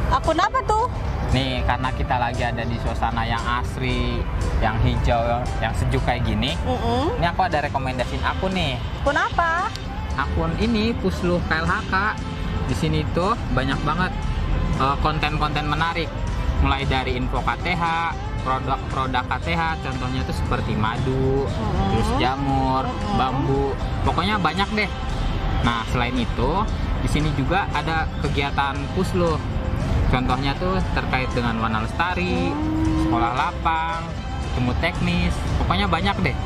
Akun apa tuh? Nih, karena kita lagi ada di suasana yang asri, yang hijau, yang sejuk kayak gini. Ini aku ada rekomendasiin akun nih. Akun apa? Akun ini Pusluh KLHK. Di sini tuh banyak banget konten-konten menarik. Mulai dari info KTH, produk-produk KTH, contohnya itu seperti madu, terus jamur, bambu, pokoknya banyak deh. Nah, selain itu, di sini juga ada kegiatan Pusluh. Contohnya tuh terkait dengan warna lestari, sekolah lapang, ilmu teknis, pokoknya banyak deh.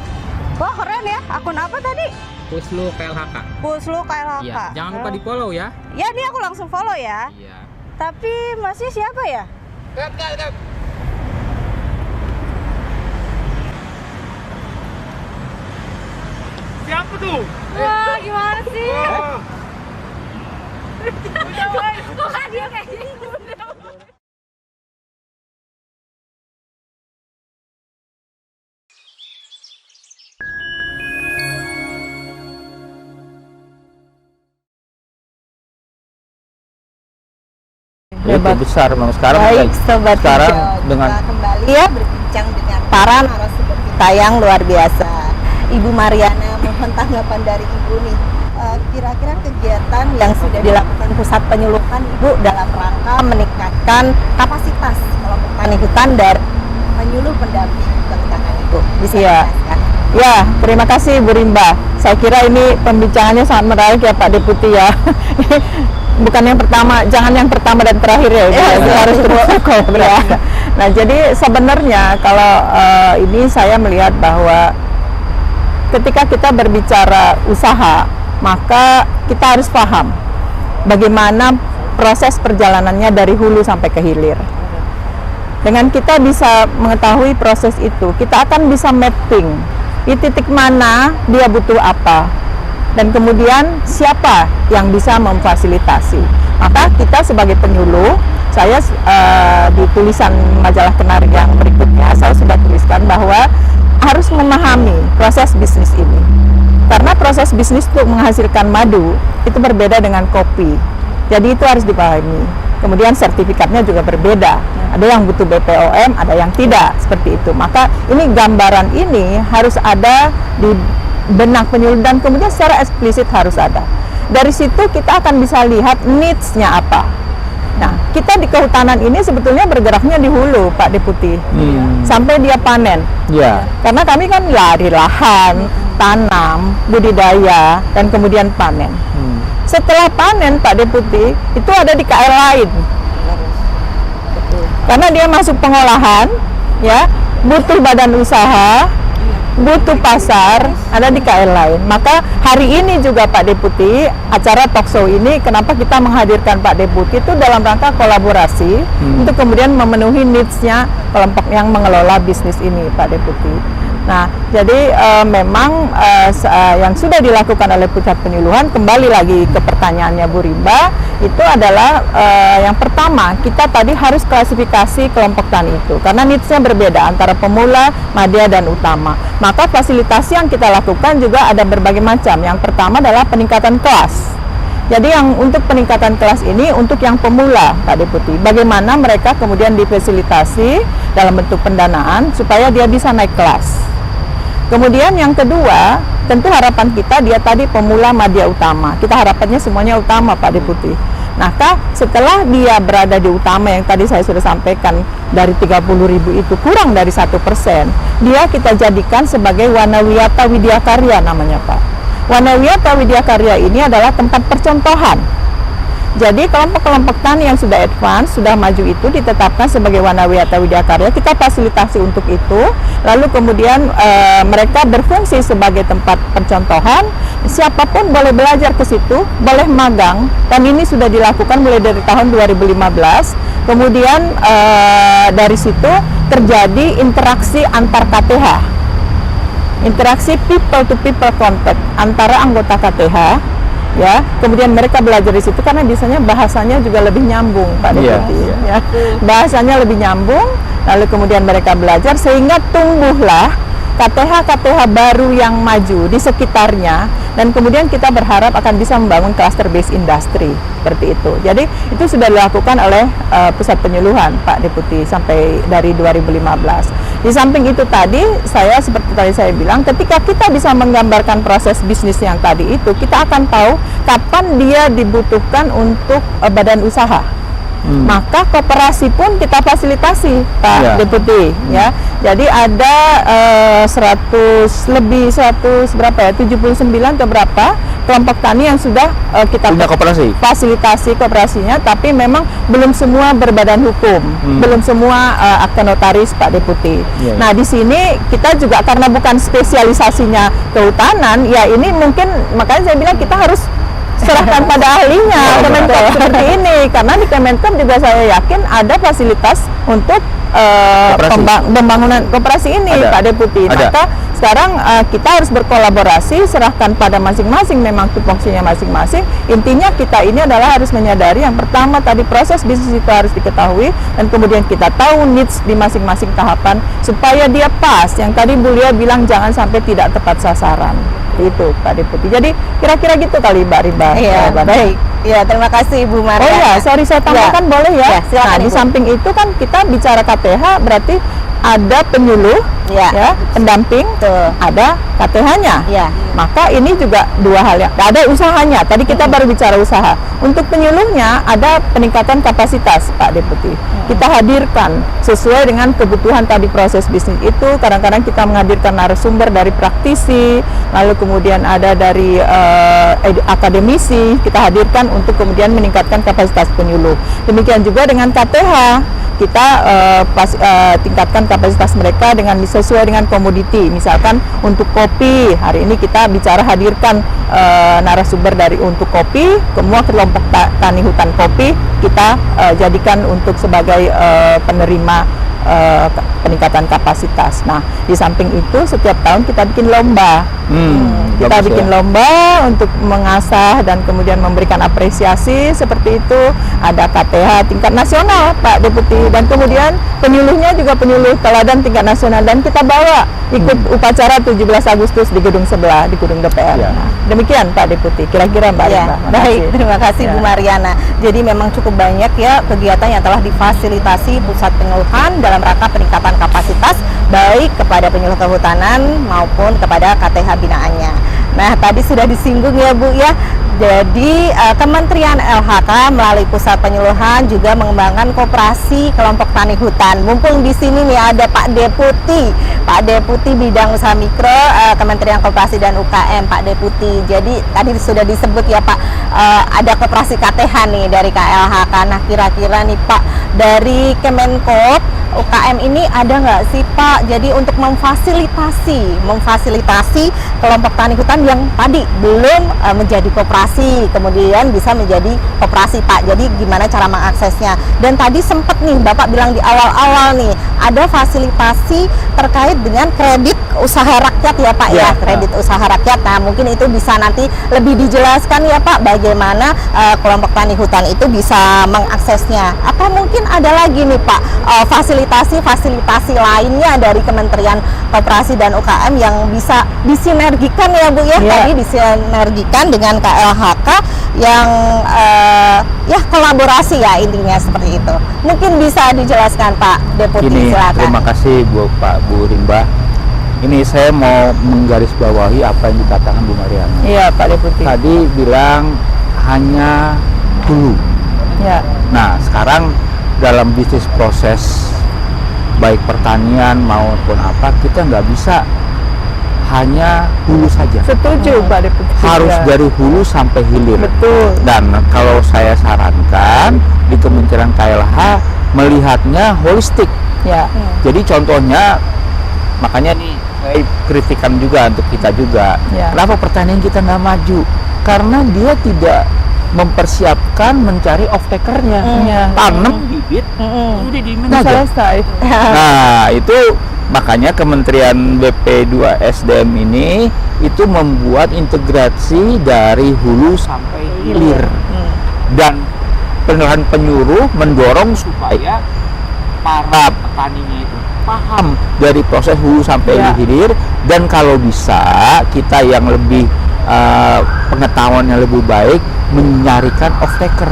Wah, keren ya. Akun apa tadi? Pusluh KLHK. Pusluh KLHK. Iya, jangan lupa di follow ya. Ya, ini aku langsung follow ya. Iya. Tapi masih siapa ya? Siapa tuh? Wah, gimana sih? Kok dia kayak gitu? Itu besar memang sekarang. Baik, Sobat sekarang Hijau, dengan kita kembali ya berbincang dengan para narasumber kita yang luar biasa. Ibu Mariana, mohon tanggapan dari Ibu nih. Kira-kira kegiatan yang sudah dilakukan pusat penyuluhan Ibu dalam rangka meningkatkan kapasitas kelompok tani hutan dan penyuluh pendamping kehutanan Ibu. Bisa dijelaskan? Ya, terima kasih Bu Rimba. Saya kira ini pembincangannya sangat menarik ya Pak Deputi ya. Bukan yang pertama, jangan yang pertama dan terakhir ya, Ibu. Harus terus ya. Nah, jadi sebenarnya kalau ini saya melihat bahwa ketika kita berbicara usaha, maka kita harus paham bagaimana proses perjalanannya dari hulu sampai ke hilir. Dengan kita bisa mengetahui proses itu, kita akan bisa mapping di titik mana dia butuh apa, dan kemudian siapa yang bisa memfasilitasi. Maka kita sebagai penyuluh, saya di tulisan majalah Kenar yang berikutnya, saya sudah tuliskan bahwa harus memahami proses bisnis ini. Karena proses bisnis untuk menghasilkan madu itu berbeda dengan kopi. Jadi itu harus dipahami. Kemudian sertifikatnya juga berbeda. Ada yang butuh BPOM, ada yang tidak, seperti itu. Maka ini gambaran ini harus ada di benak penyuluh dan kemudian secara eksplisit harus ada. Dari situ kita akan bisa lihat needs-nya apa. Nah, kita di kehutanan ini sebetulnya bergeraknya di hulu, Pak Deputi, sampai dia panen. Ya. Karena kami kan lari lahan, tanam, budidaya, dan kemudian panen. Setelah panen, Pak Deputi, itu ada di KL lain. Karena dia masuk pengolahan, ya, butuh badan usaha, butuh pasar, ada di KL lain. Maka hari ini juga Pak Deputi, acara talkshow ini kenapa kita menghadirkan Pak Deputi itu dalam rangka kolaborasi untuk kemudian memenuhi needs-nya kelompok yang mengelola bisnis ini, Pak Deputi. Nah, jadi memang yang sudah dilakukan oleh pusat penyuluhan, kembali lagi ke pertanyaannya Bu Rimba, itu adalah yang pertama, kita tadi harus klasifikasi kelompok tani itu, karena needs-nya berbeda antara pemula, madya, dan utama. Maka fasilitasi yang kita lakukan juga ada berbagai macam. Yang pertama adalah peningkatan kelas. Jadi yang untuk peningkatan kelas ini untuk yang pemula, Pak Deputi, bagaimana mereka kemudian difasilitasi dalam bentuk pendanaan supaya dia bisa naik kelas. Kemudian yang kedua, tentu harapan kita dia tadi pemula, madya, utama. Kita harapannya semuanya utama, Pak Deputi. Nah, setelah dia berada di utama yang tadi saya sudah sampaikan dari 30.000 itu kurang dari 1%, dia kita jadikan sebagai Wanawiyata Widya Karya namanya, Pak. Wanawiyata Widya Karya ini adalah tempat percontohan. Jadi kelompok-kelompok tani yang sudah advance, sudah maju itu ditetapkan sebagai Wanawiyata Widya Karya, kita fasilitasi untuk itu, lalu kemudian mereka berfungsi sebagai tempat percontohan, siapapun boleh belajar ke situ, boleh magang, dan ini sudah dilakukan mulai dari tahun 2015, kemudian dari situ terjadi interaksi antar KTH, interaksi people to people contact antara anggota KTH, ya, kemudian mereka belajar di situ karena biasanya bahasanya juga lebih nyambung, Pak Deputi, ya, bahasanya lebih nyambung, lalu kemudian mereka belajar sehingga tumbuhlah KTH-KTH baru yang maju di sekitarnya, dan kemudian kita berharap akan bisa membangun cluster based industry seperti itu. Jadi itu sudah dilakukan oleh pusat penyuluhan, Pak Deputi, sampai dari 2015. Di samping itu tadi saya seperti tadi saya bilang, ketika kita bisa menggambarkan proses bisnis yang tadi itu, kita akan tahu kapan dia dibutuhkan untuk badan usaha. Maka koperasi pun kita fasilitasi, Pak Deputi, ya. Jadi ada 100 berapa ya, 79 atau berapa kelompok tani yang sudah kita fasilitasi kooperasinya, tapi memang belum semua berbadan hukum, belum semua akte notaris, Pak Deputi. Nah, di sini kita juga karena bukan spesialisasinya kehutanan, ya ini mungkin makanya saya bilang kita harus serahkan pada ahlinya Kemenkop seperti ini, karena di Kemenkop juga saya yakin ada fasilitas untuk pembangunan koperasi ini, Pak Deputi. Maka sekarang kita harus berkolaborasi, serahkan pada masing-masing memang tupoksinya masing-masing. Intinya kita ini adalah harus menyadari yang pertama tadi proses bisnis itu harus diketahui, dan kemudian kita tahu needs di masing-masing tahapan supaya dia pas. Yang tadi Bu Lia bilang jangan sampai tidak tepat sasaran. Itu, Pak Deputi. Jadi kira-kira gitu kali, Mbak Rimba. Iya, baik. Ya, terima kasih Ibu Marga. Oh ya, sorry saya tambahkan, boleh ya? Silakan, nah, di samping itu kan kita bicara KTH berarti ada penyuluh, ya, pendamping, ada KTH-nya. Ya. Maka ini juga dua hal yang ada usahanya. Tadi kita baru bicara usaha. Untuk penyuluhnya ada peningkatan kapasitas, Pak Deputi. Kita hadirkan sesuai dengan kebutuhan tadi proses bisnis itu. Kadang-kadang kita menghadirkan narasumber dari praktisi, lalu kemudian ada dari akademisi, kita hadirkan untuk kemudian meningkatkan kapasitas penyuluh. Demikian juga dengan KTH. kita tingkatkan kapasitas mereka dengan sesuai dengan komoditi. Misalkan untuk kopi, hari ini kita bicara hadirkan narasumber dari untuk kopi, semua kelompok tani hutan kopi kita jadikan untuk sebagai penerima peningkatan kapasitas. Nah, di samping itu setiap tahun kita bikin lomba. Kita bagus bikin ya. lomba untuk mengasah dan kemudian memberikan apresiasi seperti itu. Ada KTH tingkat nasional, Pak Deputi, dan kemudian penyuluhnya juga penyuluh teladan tingkat nasional, dan kita bawa ikut upacara 17 Agustus di gedung sebelah, di gedung DPR. Ya. Nah, demikian Pak Deputi, kira-kira Mbak Ya, Rimba. baik, terima kasih Ya. Bu Mariana. Jadi memang cukup banyak ya kegiatan yang telah difasilitasi pusat penyuluhan dalam rangka peningkatan kapasitas baik kepada penyuluh kehutanan maupun kepada KTH binaannya. Nah, tadi sudah disinggung ya Bu ya. Jadi Kementerian LHK melalui pusat penyuluhan juga mengembangkan koperasi kelompok tani hutan. Mumpung di sini nih ada Pak Deputi Bidang Usaha Mikro Kementerian Koperasi dan UKM, Pak Deputi. Jadi tadi sudah disebut ya Pak, ada koperasi KTH nih dari KLHK. Nah, kira-kira nih Pak, dari Kemenkop UKM ini ada nggak sih Pak? Jadi untuk memfasilitasi kelompok tani hutan yang tadi belum menjadi koperasi, kemudian bisa menjadi koperasi Pak. Jadi gimana cara mengaksesnya? Dan tadi sempat nih Bapak bilang di awal-awal nih ada fasilitasi terkait dengan kredit usaha rakyat ya Pak ya, kredit usaha rakyat. Nah, mungkin itu bisa nanti lebih dijelaskan ya Pak bagaimana kelompok tani hutan itu bisa mengaksesnya. Apa mungkin ada lagi nih Pak fasilitasi lainnya dari Kementerian Koperasi dan UKM yang bisa disinergikan ya Bu ya, tadi disinergikan dengan KLHK yang ya kolaborasi ya intinya seperti itu. Mungkin bisa dijelaskan Pak Deputi, Gini, silakan. terima kasih Bu Rimba. Ini saya mau menggarisbawahi apa yang dikatakan Bu Mariana. Iya Pak Deputi. Tadi bilang hanya hulu. Ya. Nah, sekarang dalam bisnis proses baik pertanian maupun apa, kita nggak bisa hanya hulu saja. Setuju Pak Deputi. Harus Ya. dari hulu sampai hilir. Betul. Dan kalau saya sarankan di Kementerian KLH melihatnya holistik. Ya. Jadi contohnya, makanya nih saya kritikan juga untuk kita juga. Ya. Kenapa pertanian kita nggak maju? Karena dia tidak mempersiapkan mencari off-takernya. Ya. Tanam bibit, udah diimin aja. Selesai. Nah, itu makanya Kementerian BP2 SDM ini itu membuat integrasi dari hulu sampai hilir. Dan penyuluh mendorong supaya para petaninya itu paham dari proses hulu sampai hilir, dan kalau bisa kita yang lebih pengetahuannya lebih baik menyarikan off-taker,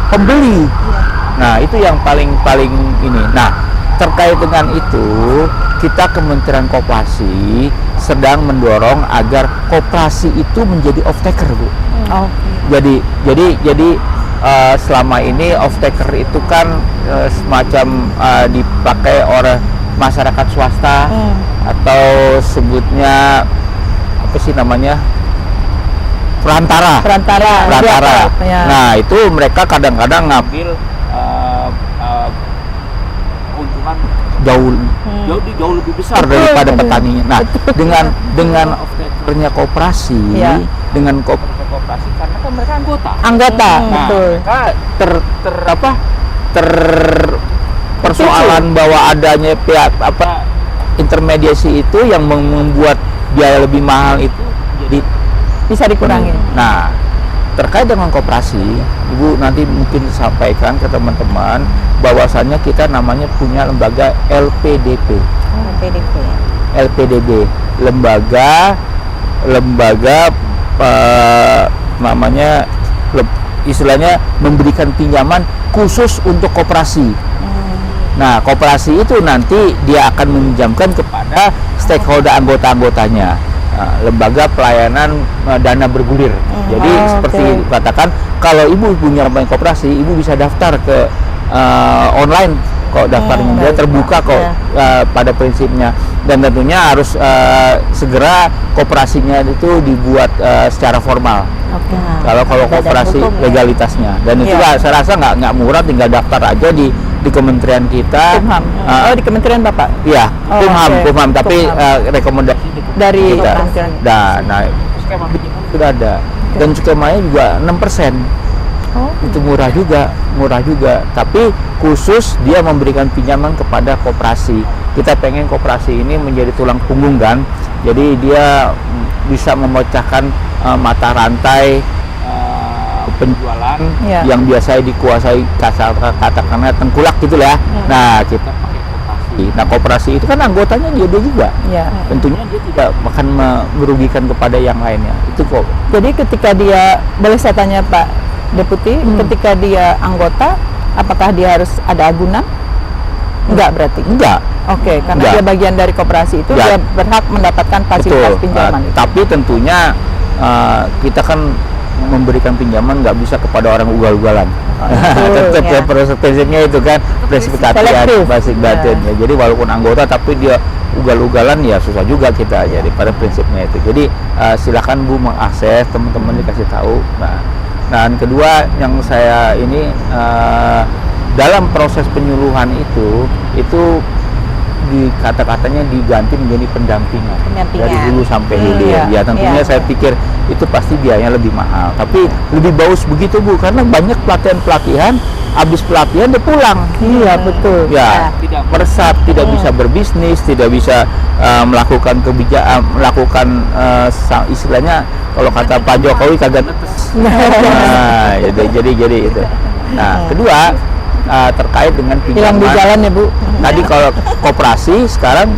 pembeli. Nah, itu yang paling ini. Nah, terkait dengan itu, kita Kementerian Koperasi sedang mendorong agar koperasi itu menjadi off-taker, Bu. Jadi selama ini off-taker itu kan semacam dipakai oleh masyarakat swasta, atau sebutnya apa sih namanya, perantara. Ya. Nah, itu mereka kadang-kadang ngambil keuntungan jauh lebih besar daripada petaninya. Nah, dengan off-takernya koperasi, dengan koperasi, karena kan mereka anggota. Nah, betul. mereka persoalan bahwa adanya pihak intermediasi itu yang membuat biaya lebih mahal itu jadi Bisa dikurangi. Nah, terkait dengan koperasi, Ibu nanti mungkin sampaikan ke teman-teman bahwasannya kita namanya punya lembaga LPDP. LPDB, lembaga namanya istilahnya memberikan pinjaman khusus untuk koperasi. Nah, koperasi itu nanti dia akan meminjamkan kepada stakeholder anggota-anggotanya. Lembaga pelayanan dana bergulir. Jadi seperti katakan, kalau Ibu punya bank koperasi, Ibu bisa daftar ke online kok, daftarnya dia terbuka kok pada prinsipnya, dan tentunya harus segera koperasinya itu dibuat secara formal. Kalau koperasi legalitasnya, dan itu saya rasa nggak murah, tinggal daftar aja di di kementerian kita. Kumham. Di kementerian Bapak. Iya, Oh, Kumham, oke. Kumham, tapi Kumham. rekomendasi Dari kita. kementerian. Nah, skema pinjaman sudah ada. Dan skemanya juga 6%. Oh. Itu murah juga. Tapi khusus dia memberikan pinjaman kepada koperasi. Kita pengen koperasi ini menjadi tulang punggung kan. Jadi dia bisa memecahkan mata rantai penjualan Ya. yang biasanya dikuasai katakanlah tengkulak gitu lah. Nah, kita pakai koperasi. Nah, koperasi itu kan anggotanya dia juga. Ya. Tentunya dia tidak akan merugikan kepada yang lainnya. Itu kok. Jadi ketika dia, boleh saya tanya Pak Deputi, ketika dia anggota, apakah dia harus ada agunan? Enggak berarti? Enggak. Oke, karena Enggak. dia bagian dari koperasi itu, Enggak. dia berhak mendapatkan fasilitas Betul. pinjaman itu. Tapi tentunya kita kan memberikan pinjaman nggak bisa kepada orang ugal-ugalan. Tetap ya. prinsipnya itu kan prinsip Selektif. kehati-hatian, basic Ya. batin. Ya, jadi walaupun anggota tapi dia ugal-ugalan ya susah juga kita jadi pada prinsipnya itu. Jadi silakan Bu mengakses, teman-teman dikasih tahu. Nah, dan kedua yang saya ini dalam proses penyuluhan itu di kata-katanya diganti menjadi pendampingan dari hulu sampai hilir. Iya, Ya tentunya iya. saya pikir itu pasti biayanya lebih mahal. Tapi lebih bagus begitu Bu, karena banyak pelatihan habis pelatihan dia pulang. Iya, betul. Ya, tidak meresap, tidak bisa berbisnis, tidak bisa melakukan kebijakan, melakukan istilahnya kalau kata Pak Jokowi kagak netes. Nah, jadi itu. Nah, kedua terkait dengan Hilang di pinjaman. jalan ya Bu. Tadi kalau koperasi sekarang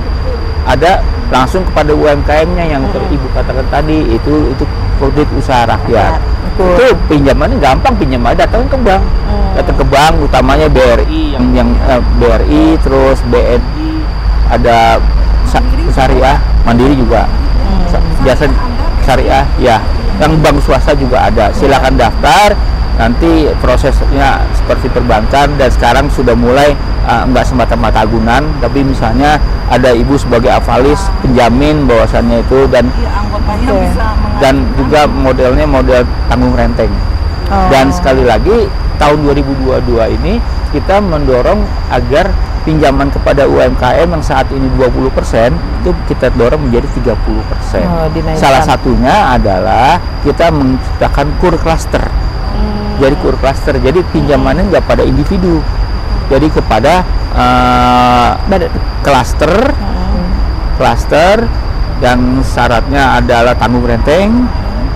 ada langsung kepada UMKM-nya yang Ibu katakan tadi itu kredit usaha rakyat. Itu pinjamannya gampang, pinjamannya datang ke bank. Datang ke bank utamanya BRI yang BRI, terus BNI, ada syariah, Mandiri juga. Biasa syariah ya. Yang bank swasta juga ada. Silakan daftar. Nanti prosesnya seperti perbankan dan sekarang sudah mulai nggak semata-mata agunan, tapi misalnya ada ibu sebagai avalis penjamin bahwasannya itu dan Anggotanya bisa dan juga modelnya model tanggung renteng. Dan sekali lagi tahun 2022 ini kita mendorong agar pinjaman kepada UMKM yang saat ini 20% itu kita dorong menjadi 30%. Dinaikkan. Salah satunya adalah kita menciptakan kur cluster. Jadi kur cluster, jadi pinjamannya nggak pada individu, jadi kepada cluster dan syaratnya adalah tanggung renteng,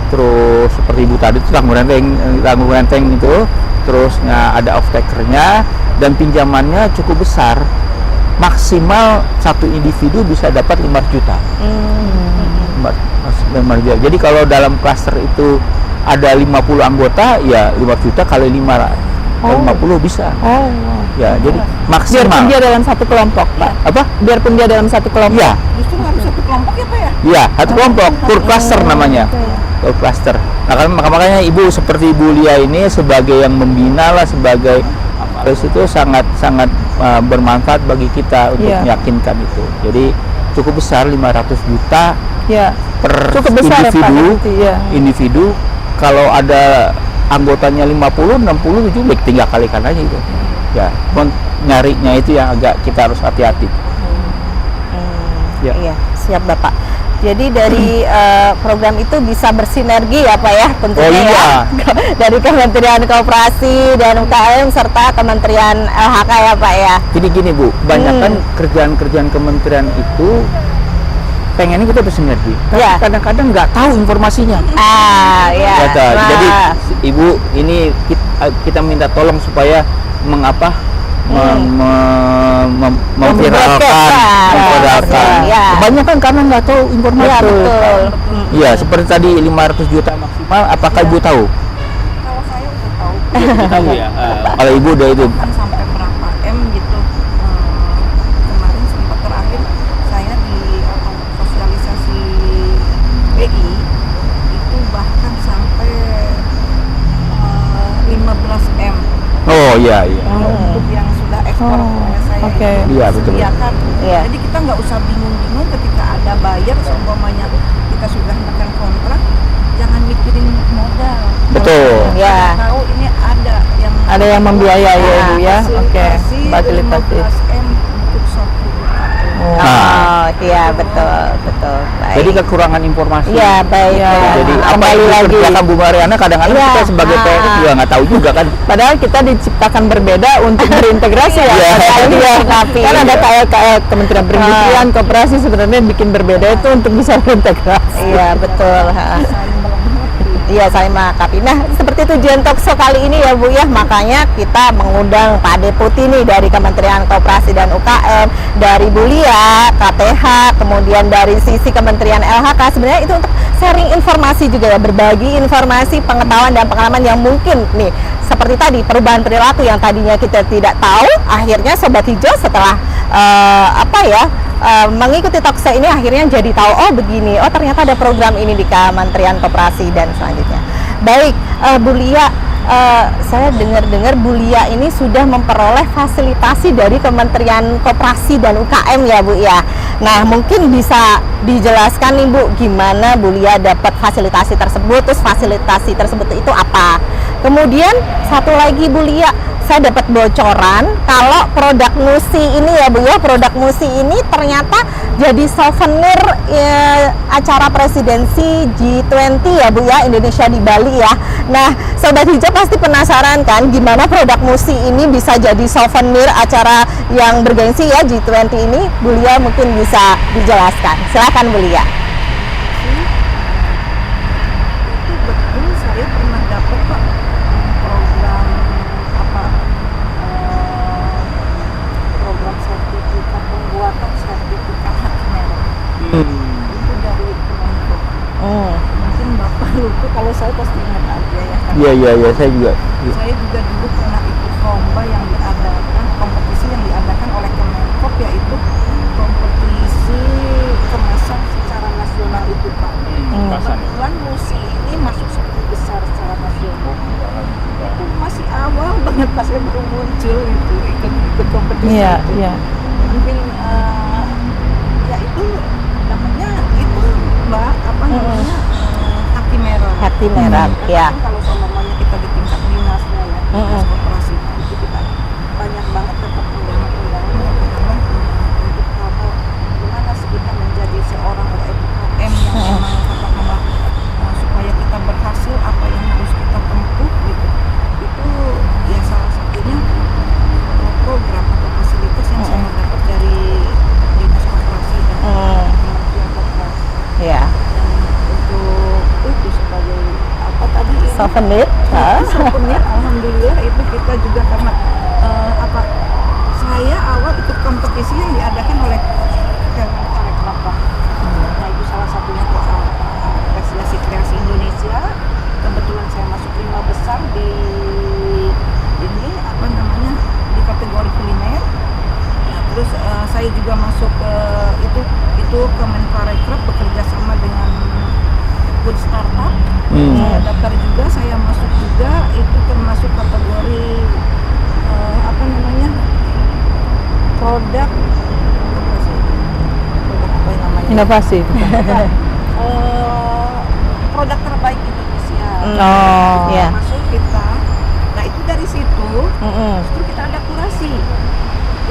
terus seperti ibu tadi itu tanggung renteng itu, terusnya ada off takernya dan pinjamannya cukup besar, maksimal satu individu bisa dapat 5 juta. 5 juta. Jadi kalau dalam cluster itu ada 50 anggota, ya 5 juta kali 50 bisa. Ya, jadi maksimal. Biarpun dia dalam satu kelompok, Pak. Apa? Biarpun dia dalam satu kelompok. Iya, justru harus satu kelompok ya Pak ya? iya, satu kelompok, kur cluster namanya. Kur cluster. Nah, makanya Ibu seperti Ibu Lia ini sebagai yang membina lah, sebagai terus itu sangat bermanfaat bagi kita untuk meyakinkan itu. Jadi cukup besar 500 juta Ya. per Cukup besar ya, Pak, individu. berarti, ya. Individu kalau ada anggotanya 50, 60 itu tinggal kalikan aja itu. Ya, nyarinya itu yang agak kita harus hati-hati. Ya. Iya, siap Bapak. Jadi dari program itu bisa bersinergi ya Pak ya tentunya ya. Dari Kementerian Koperasi dan UKM serta Kementerian LHK ya Pak ya. Gini Bu, kebanyakan kerjaan-kerjaan kementerian itu pengennya kita bersinergi. Tapi Ya. kadang-kadang nggak tahu informasinya. Ya. Kata. Nah, Jadi Ibu ini kita minta tolong supaya memviralkan. Ya. Kebanyakan karena nggak tahu informasi. Ya, betul. Iya, seperti tadi 500 juta maksimal. Apakah Ibu tahu? Kalau saya udah tahu Tahu ya. Kalau Ibu udah itu. kan sampai berapa M gitu. Kemarin sempat terakhir saya di sosialisasi BI itu bahkan sampai 15 M. Oh iya. Untuk yang sudah ekspor saya oke. itu Iya, betul. sediakan. Iya. Jadi kita nggak usah bingung-bingung ketika ada buyer seumpamanya kita sudah makan kontrak, jangan mikirin modal. Betul. Ya. Tahu ini ada yang Ada yang membiayai ya Ibu ya. Oke. fasilitasi memfasilitasi. 15M untuk satu UKM. Oh, iya betul, betul. Baik. Jadi kekurangan informasi. Iya, baik. Ya, Ya. Jadi apa Kembali yang lagi. dikerjakan Bu Mariana kadang-kadang Iya. kita sebagai Ah. PNS juga nggak tahu juga kan. Padahal kita diciptakan berbeda untuk berintegrasi ya. Iya, Kan iya. kan ada kayak Kementerian Perindustrian, Koperasi sebenarnya bikin berbeda itu untuk bisa berintegrasi. Iya, betul. Ha. Saling melengkapi. Iya, saya melengkapi. Nah, seperti tujuan Talkshow kali ini ya Bu ya, makanya kita mengundang Pak Deputi nih dari Kementerian Koperasi dan UKM, dari Bu Lia, KTH, kemudian dari sisi Kementerian LHK. Sebenarnya itu untuk sharing informasi juga ya, berbagi informasi, pengetahuan dan pengalaman yang mungkin nih seperti tadi perubahan perilaku yang tadinya kita tidak tahu, akhirnya Sobat Hijau setelah mengikuti Talkshow ini akhirnya jadi tahu, oh begini, oh ternyata ada program ini di Kementerian Koperasi dan selanjutnya. Baik, Bu Lia, saya dengar-dengar Bu Lia ini sudah memperoleh fasilitasi dari Kementerian Koperasi dan UKM ya Bu ya. Nah, mungkin bisa dijelaskan nih Bu, gimana Bu Lia dapat fasilitasi tersebut, terus fasilitasi tersebut itu apa? Kemudian satu lagi Bu Lia, saya dapat bocoran kalau produk Musi ini ya Bu ya, produk Musi ini ternyata jadi souvenir acara presidensi G20 ya Bu ya, Indonesia di Bali ya. Nah, Sobat Hijau pasti penasaran kan gimana produk Musi ini bisa jadi souvenir acara yang bergengsi ya G20 ini. Bu Lia mungkin bisa dijelaskan. Silakan Bu Lia. Itu betul, saya pernah dapat Pak program program sertifikat pembuatan sertifikat hak merek. Itu dari Kemenko. Mungkin Bapak lupa, kalau saya pasti ingat aja ya. Iya, saya juga. Saya juga dulu pernah ikut lomba yang diadakan, kompetisi yang diadakan oleh Kemenko, yaitu kompetisi kemasan secara nasional itu Pak. Kebetulan Musi ini masuk 10 besar secara nasional. Itu masih awal banget pas saya baru muncul itu ikut kompetisi Iya, itu. iya. Mungkin ya itu namanya itu Mbak apa namanya hati merah. Hati merah, ya. Kan kalau semuanya kita di tingkat dinasnya ya, dinas koperasi itu kita banyak banget dapat undangan-undangan karena untuk hal-hal gimana sih kita menjadi seorang UMKM yang memang katakanlah supaya kita berhasil apa yang harus kita tempuh gitu. Itu ya salah satunya program atau fasilitas yang saya dapat dari dinas koperasi dan Kementerian Koperasi. Ya. Untuk itu sebagai apa tadi ini? Souvenir. Souvenir, alhamdulillah itu kita juga karena saya awal ikut kompetisi yang diadakan oleh Kemenparekraf. Nah itu salah satunya Presidensi Kreasi Indonesia. Kebetulan saya masuk 5 besar di ini apa namanya di kategori kuliner. Nah, terus saya juga masuk ke itu Kemenparekraf bekerja sama dengan Good Startup. Saya daftar juga, saya masuk juga, itu termasuk kategori apa namanya produk apa sih? Produk apa yang namanya? Inovasi. Produk terbaik Indonesia. Oh, ya. Masuk kita. Nah itu dari situ, justru kita ada kurasi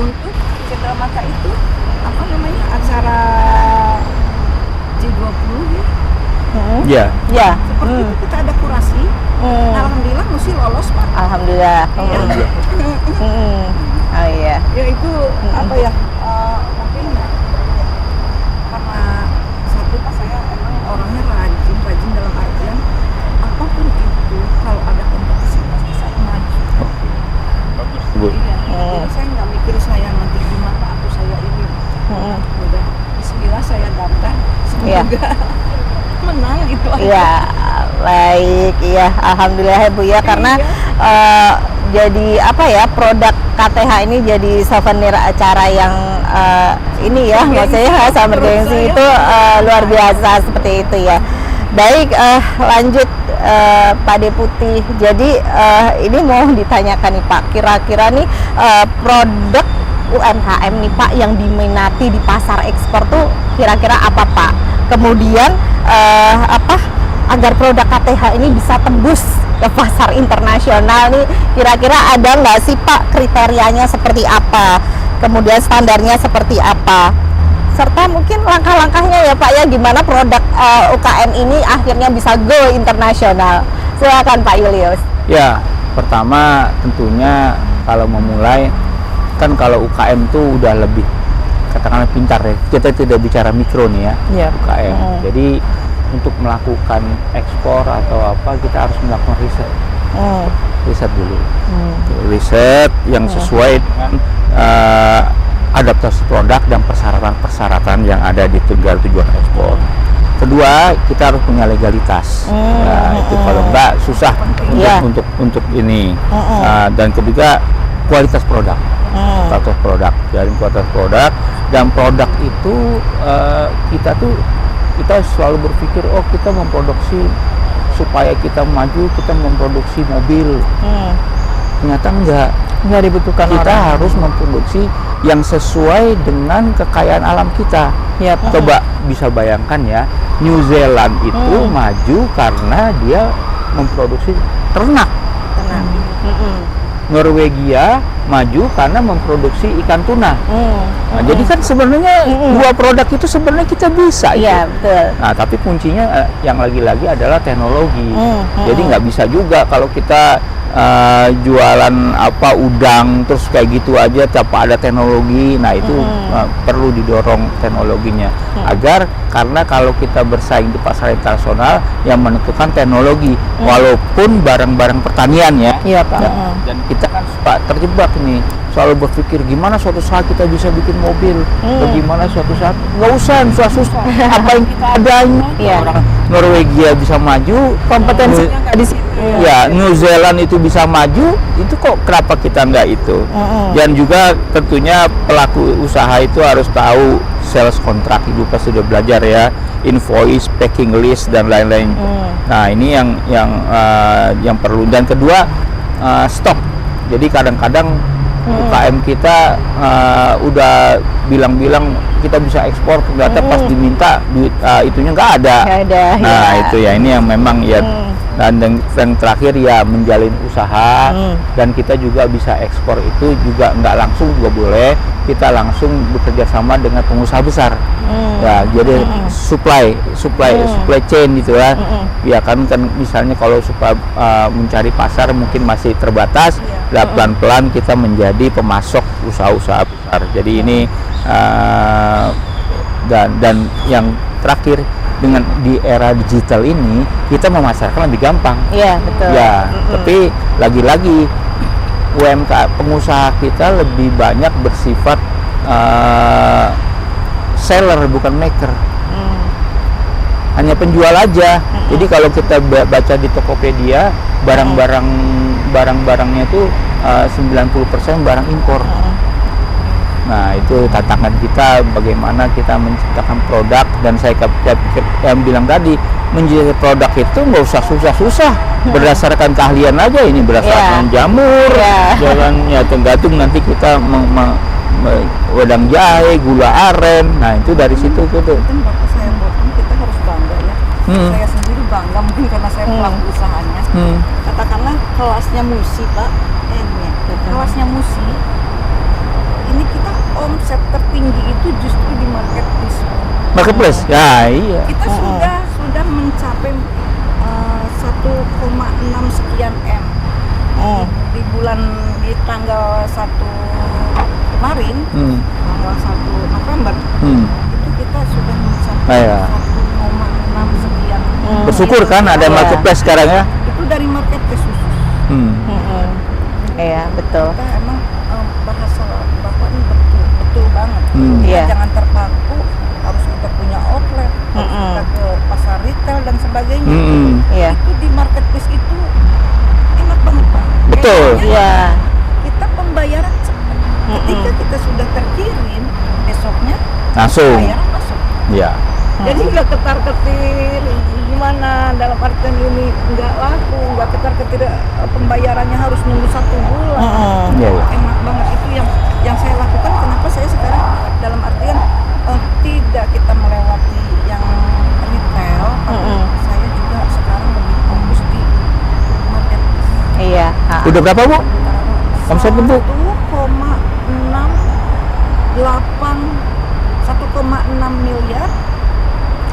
untuk Cendera Mata itu apa namanya acara G20 ya. Iya. Ya. Seperti itu kita ada kurasi. Alhamdulillah Musi lolos Pak. Alhamdulillah. Iya. Oh iya. Ya itu apa ya? Mungkin karena satu Pak saya emang orangnya rajin dalam artian apapun itu kalau ada kompetisi pasti saya maju. Bu. Iya. Jadi saya nggak mikir saya nanti gimana atau saya ini. Udah Bismillah saya daftar. Semoga menang itu aja. Iya, baik. Iya, alhamdulillah ya Bu ya, karena jadi apa ya, produk KTH ini jadi souvenir acara yang ini ya, maksudnya sama bergengsi itu luar biasa seperti itu ya. Baik, lanjut Pak Deputi. Jadi ini mau ditanyakan nih Pak, kira-kira nih produk UMKM nih Pak yang diminati di pasar ekspor tuh kira-kira apa Pak? Kemudian agar produk KTH ini bisa tembus ke pasar internasional nih, kira-kira ada nggak sih Pak kriterianya seperti apa, kemudian standarnya seperti apa, serta mungkin langkah-langkahnya ya Pak ya, gimana produk UKM ini akhirnya bisa go internasional. Silakan Pak Julius. Ya, pertama tentunya kalau memulai, kan kalau UKM tuh udah lebih katakanlah pintar ya. Kita tidak bicara mikro nih ya, UKM. Jadi untuk melakukan ekspor atau apa, kita harus melakukan riset. Riset dulu. Riset yang sesuai dengan adaptasi produk dan persyaratan-persyaratan yang ada di negara tujuan ekspor. Kedua, kita harus punya legalitas. Nah, itu kalau enggak susah untuk ini. Dan ketiga, kualitas produk. Kualitas produk. Dari kualitas produk, dan produk itu kita selalu berpikir, oh kita memproduksi supaya kita maju, kita memproduksi mobil. Ternyata enggak dibutuhkan. Kita harus memproduksi yang sesuai dengan kekayaan alam kita. Coba bisa bayangkan ya, New Zealand itu maju karena dia memproduksi ternak. Norwegia maju karena memproduksi ikan tuna. Nah, jadi kan sebenarnya dua produk itu sebenarnya kita bisa. Iya, betul. Nah, tapi kuncinya yang lagi-lagi adalah teknologi. Jadi nggak bisa juga kalau kita jualan apa udang terus kayak gitu aja tanpa ada teknologi. Nah, itu perlu didorong teknologinya agar, karena kalau kita bersaing di pasar internasional yang menentukan teknologi, walaupun barang-barang pertanian ya. Iya Pak. Dan kita kan suka terjebak nih, selalu berpikir gimana suatu saat kita bisa bikin mobil, bagaimana suatu saat nggak usah susah-susah. Apa yang kita ada ini, orang Norwegia bisa maju, Kompetensinya nggak di situ. Ya, New Zealand itu bisa maju, itu kok kenapa kita nggak itu? Dan juga tentunya pelaku usaha itu harus tahu sales kontrak, Ibu pasti sudah belajar ya, invoice, packing list dan lain-lain. Nah, ini yang perlu. Dan kedua, stok. Jadi kadang-kadang UKM kita udah bilang-bilang kita bisa ekspor, ternyata pas diminta duit itunya nggak ada. Nah, itu ya, ini yang memang ya. Dan yang terakhir ya menjalin usaha, dan kita juga bisa ekspor itu juga nggak langsung juga boleh, kita langsung bekerja sama dengan pengusaha besar. Ya, jadi supply chain gitu ya. Ya kan misalnya kalau supaya mencari pasar mungkin masih terbatas, pelan-pelan kita menjadi pemasok usaha-usaha besar. Jadi ini dan yang terakhir, dengan di era digital ini kita memasarkan lebih gampang. Iya, betul. Ya, tapi lagi-lagi pengusaha kita lebih banyak bersifat seller bukan maker. Hanya penjual aja. Jadi kalau kita baca di Tokopedia, barang-barangnya itu 90% barang impor. Nah, itu tantangan kita, bagaimana kita menciptakan produk. Dan saya pikir yang bilang tadi, menjadi produk itu nggak usah susah-susah, berdasarkan keahlian aja. Ini berdasarkan jamur, jalannya tergantung nanti kita wedang jahe, gula aren. Nah, itu dari situ gitu. Mungkin Bapak saya potong, kita harus bangga ya. Saya sendiri bangga mungkin karena saya pelaku usahanya. Katakanlah kelasnya Musi Pak, kelasnya Musi. Ini kita omset tertinggi itu justru di marketplace. Ya, iya. Kita sudah mencapai 1,6 sekian M. Di tanggal 1 kemarin, tanggal 1 November, itu kita sudah mencapai 1,6 sekian. Bersyukur kan ada marketplace sekarang ya. Itu dari marketplace khusus. Iya, betul. Kita emang bahasa Bapak ini betul banget. Jangan terpaku harus kita punya outlet, harus kita ke pasar retail dan sebagainya. Itu di marketplace itu enak banget Pak. Betul. Iya. Kita pembayaran cepat. Ketika kita sudah terkirim, besoknya langsung pembayaran masuk. Iya. Jadi nggak ketar-ketir gimana, dalam artian ini nggak laku, nggak ketar-ketir pembayarannya harus nunggu 1 bulan. Enak banget, itu yang saya lakukan. Kenapa saya sekarang dalam artian tidak kita melewati yang retail, tapi saya juga sekarang lebih fokus di market Udah berapa Bu? Omsetnya Bu? 1,6 miliar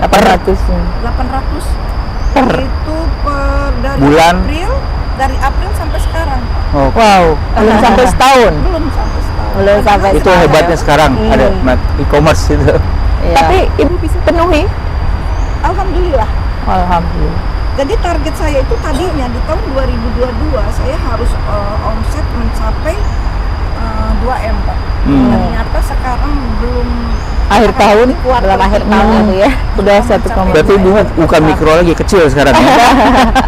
800. 800 itu dari Bulan? April sampai sekarang. Oh, Wow, belum sampai setahun. Belum sampai setahun. Belum sampai itu setahun. hebatnya sekarang ada e-commerce itu. Iya. Tapi Ibu bisa penuhi? Alhamdulillah. Alhamdulillah. Jadi target saya itu tadinya di tahun 2022 saya harus omset mencapai 2M, Pak. Ternyata sekarang belum Akhir tahun, Belum akhir tahun ya. udah 1,2. Berarti bukan mikro lagi, kecil sekarang ya.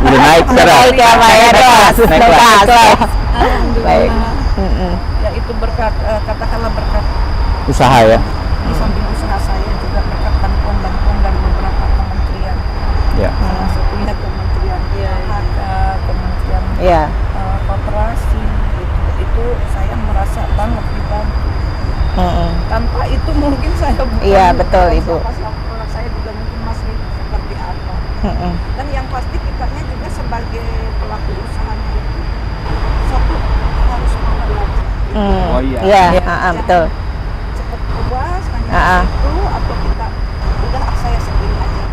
Udah naik sekarang. Naik ya Pak ya, kelas. Naik kelas. Baik. Ya itu berkat katakanlah berkat Usaha ya. di samping usaha saya juga berkat bantuan dari beberapa kementerian. Ya. Salah satunya Kementerian PHK, Kementerian Iya. Koperasi itu saya merasa banget dibantu. Tanpa itu mungkin saya bukan. Iya, betul, Ibu. Produk saya juga mungkin masih seperti apa. Dan yang pasti kitanya juga sebagai pelaku usahanya itu satu harus mau belajar. Oh iya. Iya, betul. Cepat puas hanya itu atau kita udah saya sendiri aja.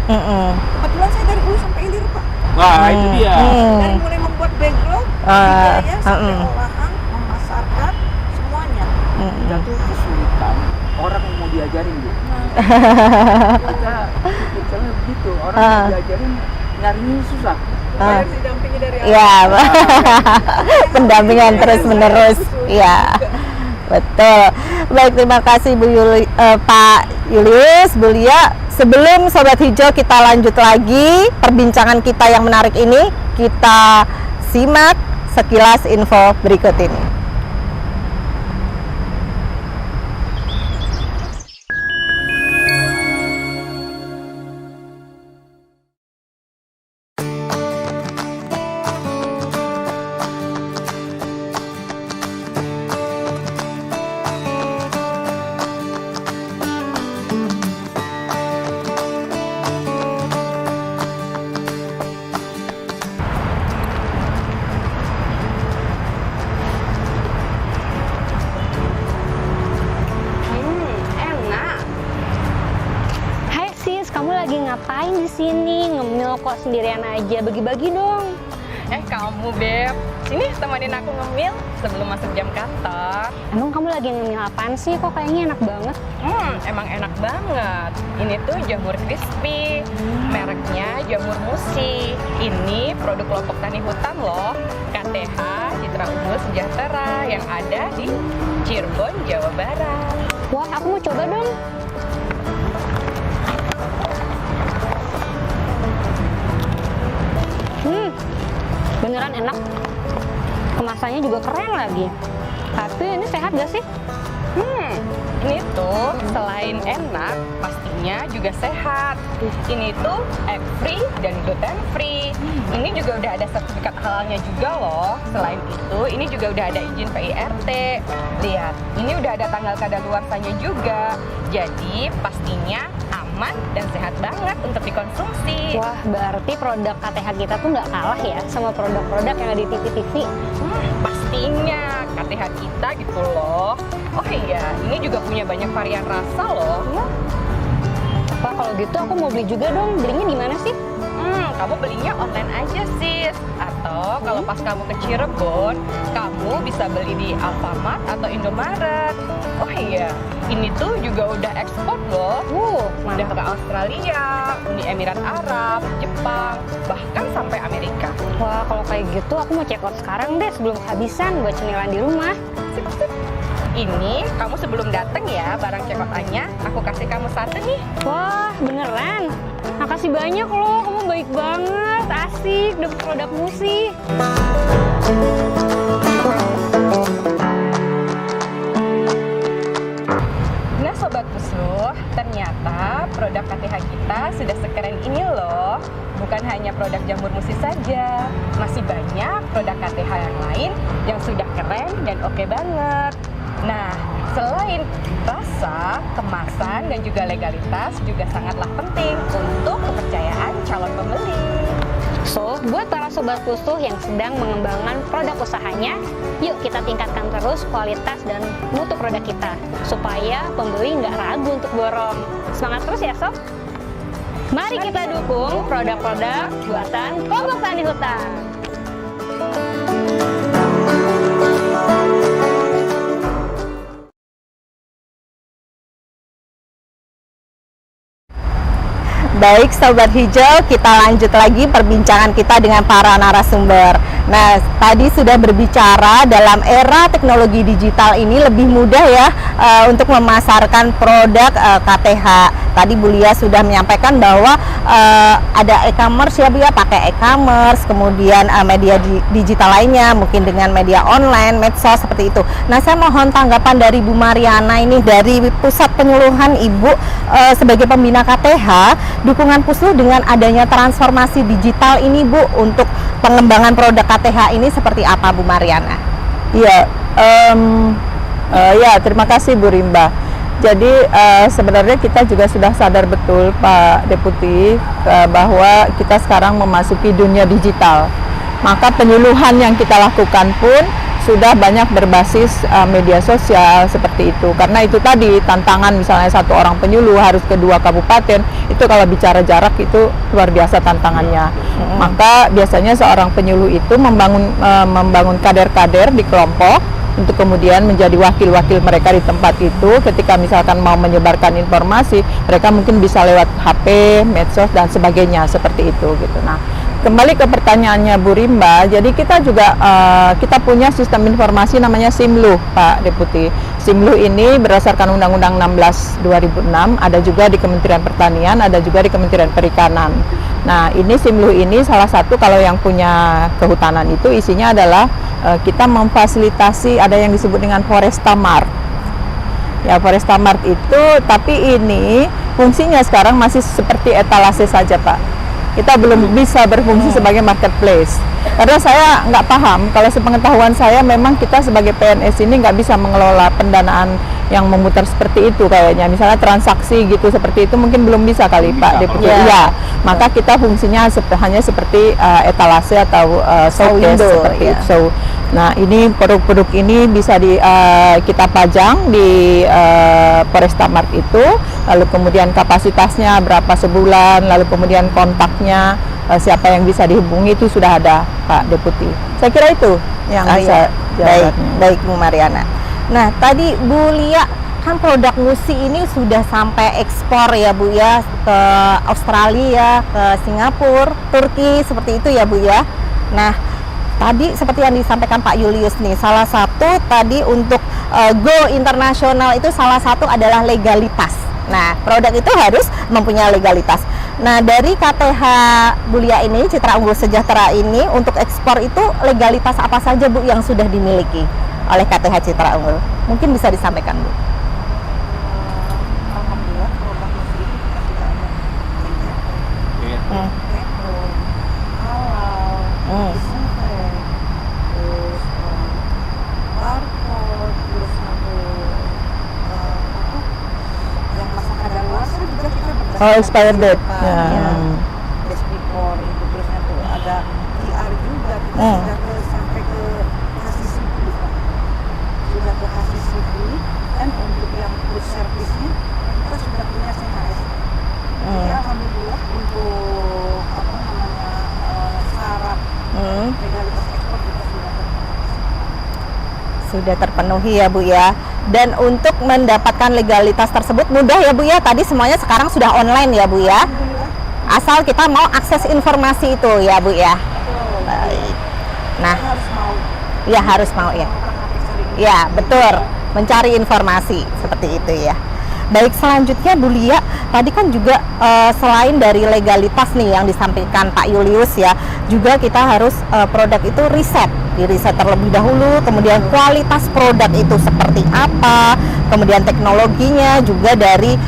Kebetulan saya dari hulu sampai hilir, Pak. Wah, itu dia. Dari mulai membuat background, budidaya sampai olahan, memasarkan semuanya. Itu kesulitan orang yang mau diajarin Bu. Misalnya begitu, orang yang diajarin nyarinya susah. Saya didampingi dari awal. Iya, pendampingan terus menerus. Iya, betul. Baik, terima kasih Pak Julius, Bu Lia. Sebelum Sobat Hijau kita lanjut lagi perbincangan kita yang menarik ini, kita simak sekilas info berikut ini. Ngapain di sini? Ngemil kok sendirian aja, bagi-bagi dong. Kamu Beb, sini temenin aku ngemil sebelum masuk jam kantor. Emang kamu lagi ngemil apaan sih? Kok kayaknya enak banget? Emang enak banget. Ini tuh jamur crispy, mereknya Jamur Musi. Ini produk kelompok tani hutan loh, KTH Citra Unggul Sejahtera yang ada di Cirebon, Jawa Barat. Wah, aku mau coba dong. Beneran enak, kemasannya juga keren lagi. Tapi ini sehat gak sih? Ini tuh selain enak, pastinya juga sehat. Ini tuh egg free dan gluten free. Ini juga udah ada sertifikat halalnya juga loh. Selain itu, ini juga udah ada izin PIRT. Lihat, ini udah ada tanggal kadaluarsanya juga. Jadi pastinya aman dan sehat banget untuk dikonsumsi. Wah, berarti produk KTH kita tuh nggak kalah ya sama produk-produk yang ada di TV-TV. Pastinya KTH kita gitu loh. Oh iya, ini juga punya banyak varian rasa loh. Wah, kalau gitu aku mau beli juga dong. Belinya di mana sih? Kamu belinya online aja sis. Atau kalau pas kamu ke Cirebon, kamu bisa beli di Alfamart atau Indomaret. Oh iya, ini tuh juga udah ekspor loh. Udah ke Australia, Uni Emirat Arab, Jepang, bahkan sampai Amerika. Wah, kalau kayak gitu aku mau check out sekarang deh sebelum kehabisan buat cemilan di rumah. Sip. Ini kamu sebelum dateng ya barang cekotannya, aku kasih kamu satu nih. Wah, beneran? Makasih banyak loh, kamu baik banget, asik, dapet produk Musi. Nah Sobat Pusluh, ternyata produk KTH kita sudah sekeren ini loh. Bukan hanya produk Jamur Musi saja, masih banyak produk KTH yang lain yang sudah keren dan oke banget. Nah, selain rasa, kemasan, dan juga legalitas juga sangatlah penting untuk kepercayaan calon pembeli. So, buat para sobat Pusuh yang sedang mengembangkan produk usahanya, yuk kita tingkatkan terus kualitas dan mutu produk kita, supaya pembeli nggak ragu untuk borong. Semangat terus ya Sob! Mari kita dukung produk-produk buatan kelompok tani hutan. Baik Sobat Hijau, kita lanjut lagi perbincangan kita dengan para narasumber. Nah, tadi sudah berbicara dalam era teknologi digital ini lebih mudah ya untuk memasarkan produk KTH. Tadi Bu Lia sudah menyampaikan bahwa ada e-commerce ya Bu ya, pakai e-commerce, kemudian media digital lainnya, mungkin dengan media online, medsos seperti itu. Nah, saya mohon tanggapan dari Bu Mariana ini dari Pusat Penyuluhan Ibu sebagai pembina KTH. Dukungan Pusuh dengan adanya transformasi digital ini Bu untuk pengembangan produk KTH ini seperti apa Bu Mariana? Iya, ya terima kasih Bu Rimba. Jadi sebenarnya kita juga sudah sadar betul Pak Deputi bahwa kita sekarang memasuki dunia digital. Maka penyuluhan yang kita lakukan pun sudah banyak berbasis media sosial seperti itu. Karena itu tadi tantangan, misalnya satu orang penyuluh harus ke 2 kabupaten, itu kalau bicara jarak itu luar biasa tantangannya. Maka biasanya seorang penyuluh itu membangun kader-kader di kelompok untuk kemudian menjadi wakil-wakil mereka di tempat itu. Ketika misalkan mau menyebarkan informasi, mereka mungkin bisa lewat HP, medsos dan sebagainya seperti itu gitu. Nah, kembali ke pertanyaannya Bu Rimba, jadi kita juga kita punya sistem informasi namanya Simluh Pak Deputi. Simluh ini berdasarkan Undang-Undang 16 2006, ada juga di Kementerian Pertanian, ada juga di Kementerian Perikanan. Nah, ini Simluh ini salah satu, kalau yang punya kehutanan itu isinya adalah kita memfasilitasi ada yang disebut dengan Foresta Mart. Ya, Foresta Mart itu, tapi ini fungsinya sekarang masih seperti etalase saja Pak. Kita belum bisa berfungsi sebagai marketplace. Karena saya nggak paham, kalau sepengetahuan saya memang kita sebagai PNS ini nggak bisa mengelola pendanaan yang memutar seperti itu kayaknya. Misalnya transaksi gitu seperti itu mungkin belum bisa kali Pak Deputi. Iya. Maka kita fungsinya hanya seperti etalase atau showcase seperti itu. So, nah ini produk-produk ini bisa kita pajang di Foresta Mart itu, lalu kemudian kapasitasnya berapa sebulan, lalu kemudian kontaknya siapa yang bisa dihubungi itu sudah ada Pak Deputi. Saya kira itu yang bisa baik Bu Mariana. Nah, tadi Bu Lia, kan produk Musi ini sudah sampai ekspor ya Bu ya, ke Australia, ke Singapura, Turki, seperti itu ya Bu ya. Nah, tadi seperti yang disampaikan Pak Julius nih, salah satu tadi untuk go internasional itu salah satu adalah legalitas. Nah, produk itu harus mempunyai legalitas. Nah, dari KTH Bu Lia ini, Citra Unggul Sejahtera ini, untuk ekspor itu legalitas apa saja Bu yang sudah dimiliki oleh KTH Citra Unggul? Mungkin bisa disampaikan Bu. Alhamdulillah produk Musi itu kita sudah ada halal, disinfek, terus barcode, terus yang masa kadaluarsa juga kita berdasarkan expired date. Despicor itu, terusnya tuh ada QR juga, kita sudah sampai ke hasil sipil, sudah ke hasil sipil, dan untuk yang food service-nya kita sudah punya CHS. Jadi alhamdulillah untuk syarat legalitas ekspor kita sudah terpenuhi ya Bu ya. Dan untuk mendapatkan legalitas tersebut mudah ya Bu ya. Tadi semuanya sekarang sudah online ya Bu ya. Asal kita mau akses informasi itu ya Bu ya. Baik. Nah, harus mau ya. Ya, betul. Mencari informasi seperti itu ya. Baik, selanjutnya Bu Lia, tadi kan juga selain dari legalitas nih yang disampaikan Pak Julius ya, juga kita harus produk itu riset terlebih dahulu, kemudian kualitas produk itu seperti apa, kemudian teknologinya, juga dari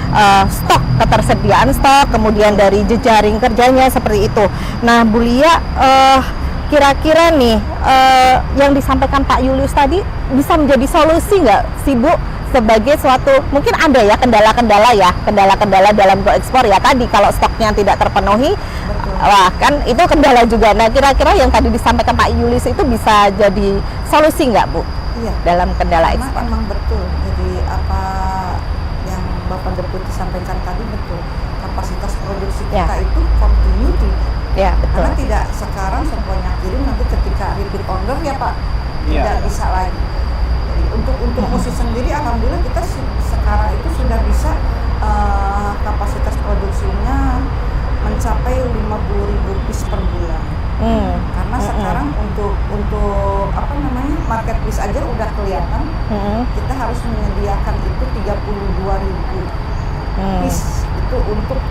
stok, ketersediaan stok, kemudian dari jejaring kerjanya seperti itu. Nah, Bu Lia, kira-kira nih yang disampaikan Pak Julius tadi bisa menjadi solusi nggak sih Bu? Sebagai suatu, mungkin ada ya kendala-kendala dalam go ekspor ya, tadi kalau stoknya tidak terpenuhi, Wah, kan itu kendala juga. Nah, kira-kira yang tadi disampaikan Pak Yulis itu bisa jadi solusi nggak, Bu? Iya. Dalam kendala Karena ekspor. emang betul. Jadi apa yang Bapak Deputi sampaikan tadi betul. Kapasitas produksi kita itu continuity. Ya, betul. Karena tidak sekarang semuanya kirim, nanti ketika repeat order ya Pak tidak bisa lagi. Jadi untuk musik sendiri alhamdulillah kita sekarang itu sudah bisa kapasitas produksinya mencapai 50.000 piece per bulan. Karena sekarang untuk apa namanya marketplace aja udah kelihatan. Kita harus menyediakan itu 32.000 piece itu untuk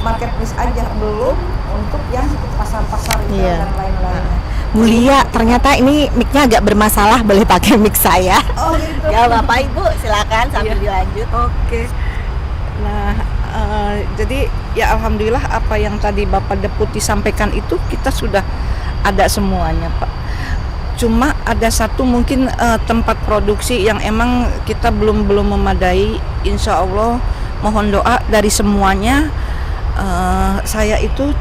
marketplace aja, belum untuk yang pasar-pasar retail dan lain-lainnya. Mulia, ternyata ini mic-nya agak bermasalah, boleh pakai mic saya? Oh gitu. Ya Bapak Ibu, silakan sambil dilanjut. Oke. Nah, jadi ya alhamdulillah apa yang tadi Bapak Deputi sampaikan itu kita sudah ada semuanya, Pak. Cuma ada satu mungkin tempat produksi yang emang kita belum memadai. Insya Allah mohon doa dari semuanya. Saya itu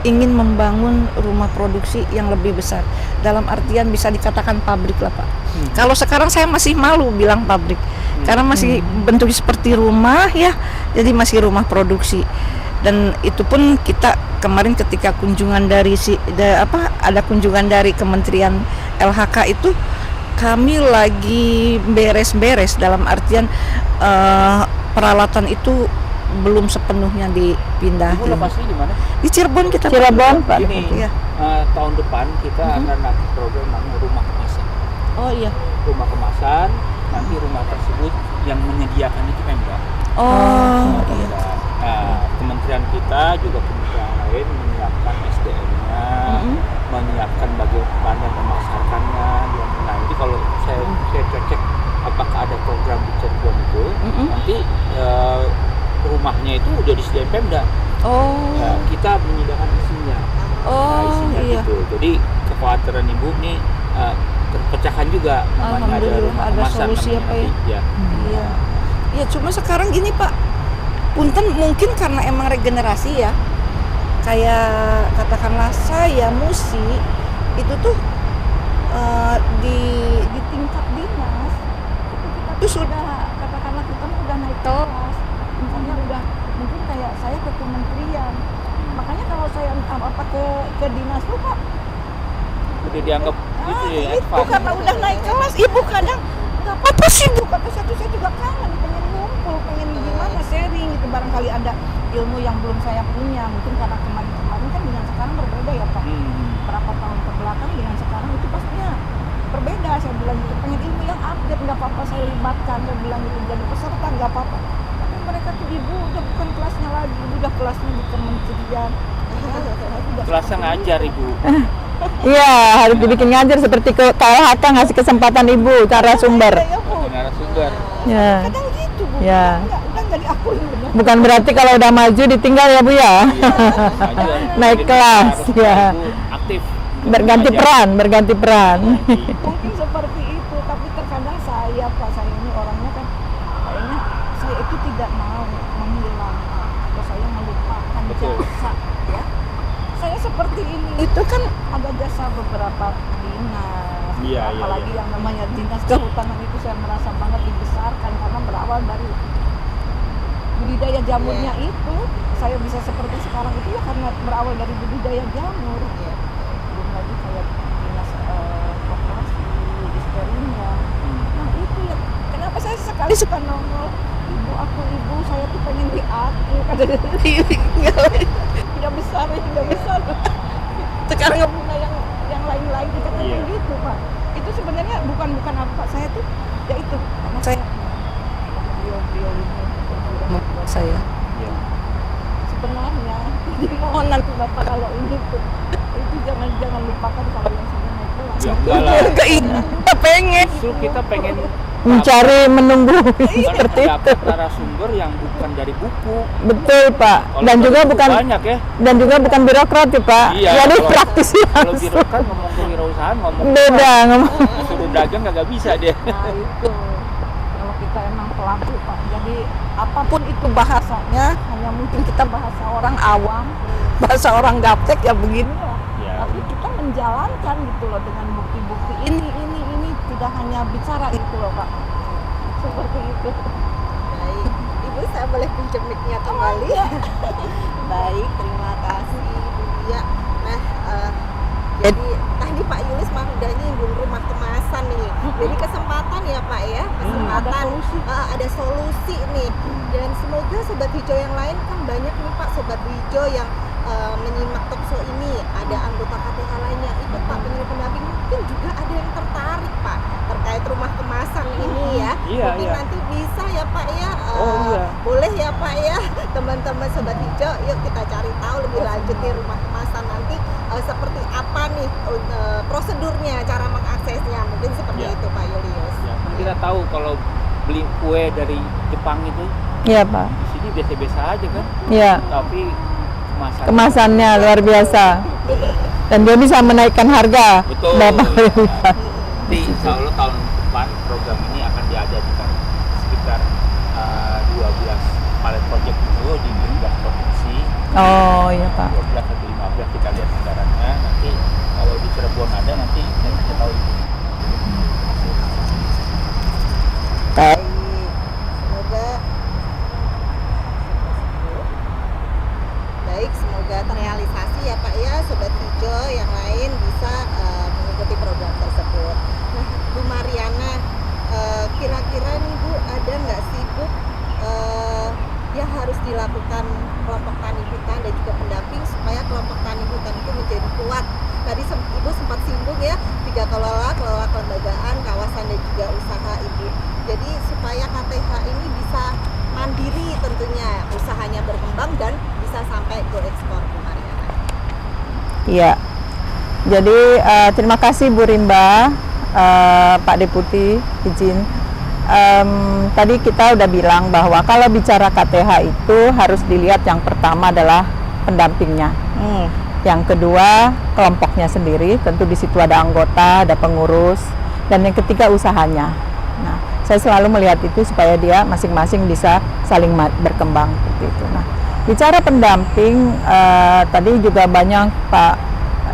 ingin membangun rumah produksi yang lebih besar, dalam artian bisa dikatakan pabrik lah Pak. Kalau sekarang saya masih malu bilang pabrik, karena masih bentuknya seperti rumah ya, jadi masih rumah produksi. Dan itu pun kita kemarin ketika kunjungan dari ada kunjungan dari Kementerian LHK itu, kami lagi beres-beres, dalam artian peralatan itu belum sepenuhnya dipindahin. Ibu lokasinya di mana? Di Cirebon kita. Cirebon, Pak. Ini Iya. tahun depan kita akan nanti program namanya rumah kemasan. Oh iya. Rumah kemasan, nanti rumah tersebut yang menyediakan itu Pemda. Oh iya. Kementerian kita juga kementerian lain menyiapkan SDM-nya, menyiapkan bagaimana memasarkannya. Nah, jadi kalau saya cek apakah ada program di Cirebon itu, nanti rumahnya itu udah disediain Pemda. Ya, kita menyediakan isinya. Isinya iya. gitu. Jadi kekhawatiran Ibu nih terpecahkan juga, namanya ada rumah ada kemasan solusi namanya apa ya? nanti. Ya. Iya. Ya cuma sekarang gini Pak, punten mungkin karena emang regenerasi ya. Kayak katakanlah saya musik itu tuh di tingkat dinas itu kita tuh sudah katakanlah kita udah naik kelas, misalnya udah mungkin kayak saya ke kementerian, makanya kalau saya ke dinas tuh Pak Udah dianggap gitu ya, itu advance. karena udah naik kelas, ibu kadang nggak apa-apa sih Bu, kata saya juga kangen, pengen ngumpul, pengen gimana sharing gitu, barangkali ada ilmu yang belum saya punya, mungkin karena kemarin kan dengan sekarang berbeda ya Pak. Berapa tahun kebelakang dengan sekarang itu pastinya berbeda, saya bilang gitu, pengen ilmu yang update, nggak apa-apa saya libatkan, saya bilang gitu, jadi peserta nggak apa-apa. Tapi mereka tuh ibu udah bukan kelasnya lagi, ibu udah kelasnya di kementerian. Kelasnya ngajar Ibu. Iya, harus dibikin ngajar seperti ke KLHK ngasih kesempatan Ibu cara sumber. Ya, Bu. Narasumber. Ya. Kadang gitu Bu, Ya. udah nggak diakuin bener. Bukan berarti kalau udah maju ditinggal ya Bu ya. Ngajar. Naik Jadi kelas, harus ya. Ibu aktif. Berganti peran. Mungkin seperti itu, tapi terkadang saya ini orangnya kan kayaknya saya itu tidak mau menghilangkan atau saya melupakan Betul. jasa ya. Saya seperti ini itu kan ada jasa beberapa dinas, Iya, apalagi yang namanya dinas kehutanan itu saya merasa banget dibesarkan karena berawal dari budidaya jamurnya itu saya bisa seperti sekarang itu ya karena berawal dari budidaya jamur. Belum lagi kayak dinas koperasi, disperinya. Nah itu ya, kenapa saya sekali suka nongol, ibu saya tuh pengen diatur, kata dia, tidak besar. Sekarang nggak punya yang lain-lain, kita Iya. gitu Pak. Itu sebenarnya bukan apa, saya tuh ya itu, karena saya beliau ini membuat saya. Iya. Sebenarnya mohon Bapak kalau ini tuh itu jangan lupakan kalau yang sudah naik kelas. Ya enggak lah. Kita pengen. Justru kita pengen Mencari menunggu seperti itu. dapat narasumber yang bukan dari buku. Betul Pak. Kalau Dan juga buku bukan banyak ya. dan juga bukan birokrat ya Pak. Iya, Jadi kalau- praktisi Kalau langsung. birokrat ngomong kewirausahaan ngomong Beda ngomong. suruh dagang kagak bisa dia. Nah itu kalau kita emang pelaku Pak, jadi apapun itu bahasanya hanya mungkin kita bahasa orang awam, bahasa orang gaptek ya begini lah. Ya. Tapi kita menjalankan gitu loh dengan bukti-bukti ini tidak hanya bicara itu loh Pak. Seperti itu. Baik, Ibu saya boleh pinjam mic-nya kembali. Baik, terima kasih Ibu Lia. Nah, jadi tadi Pak Yulis mah udah nyinggung rumah kemasan nih. Jadi kesempatan ya Pak ya, kesempatan ada solusi nih. Dan semoga sobat hijau yang lain kan banyak nih Pak sobat hijau yang menyimak talkshow ini, ada anggota KTH lainnya ikut Pak penyuluh pendamping, mungkin juga ada yang tertarik Pak terkait rumah kemasan ini ya. Mungkin nanti bisa ya Pak ya, boleh ya Pak ya teman-teman sobat hijau, yuk kita cari tahu lebih lanjut nih rumah kemasan nanti seperti apa nih prosedurnya, cara mengaksesnya, mungkin seperti itu Pak Julius. Ya, kita tahu kalau beli kue dari Jepang itu, Iya Pak. di sini biasa-biasa aja kan, Iya. tapi Kemasannya luar biasa. Dan dia bisa menaikkan harga. Betul. Bapak Di insya Allah tahun depan program ini akan diadakan sekitar 12 pilot project itu di 15 provinsi. Oh iya Pak. 12 atau 15 kita lihat anggarannya. Nanti kalau di Cirebon ada, nanti kita tahu itu. Baik, semoga semoga terrealisasi ya Pak ya, sobat hijau yang lain bisa mengikuti program tersebut. Nah, Bu Mariana, kira-kira nih Bu, ada nggak sih Bu yang harus dilakukan kelompok tani hutan dan juga pendamping supaya kelompok tani hutan itu menjadi kuat? Tadi Ibu sempat singgung ya, 3 kelola kelembagaan, kawasan dan juga usaha Ibu. Jadi supaya KTH ini bisa mandiri tentunya, usahanya berkembang dan bisa sampai go ekspor, Bu Mariana. Iya. Jadi terima kasih Bu Rimba, Pak Deputi izin. Tadi kita udah bilang bahwa kalau bicara KTH itu harus dilihat yang pertama adalah pendampingnya. Yang kedua kelompoknya sendiri, tentu di situ ada anggota, ada pengurus, dan yang ketiga usahanya. Nah, saya selalu melihat itu supaya dia masing-masing bisa saling berkembang seperti itu. Nah, bicara pendamping, tadi juga banyak Pak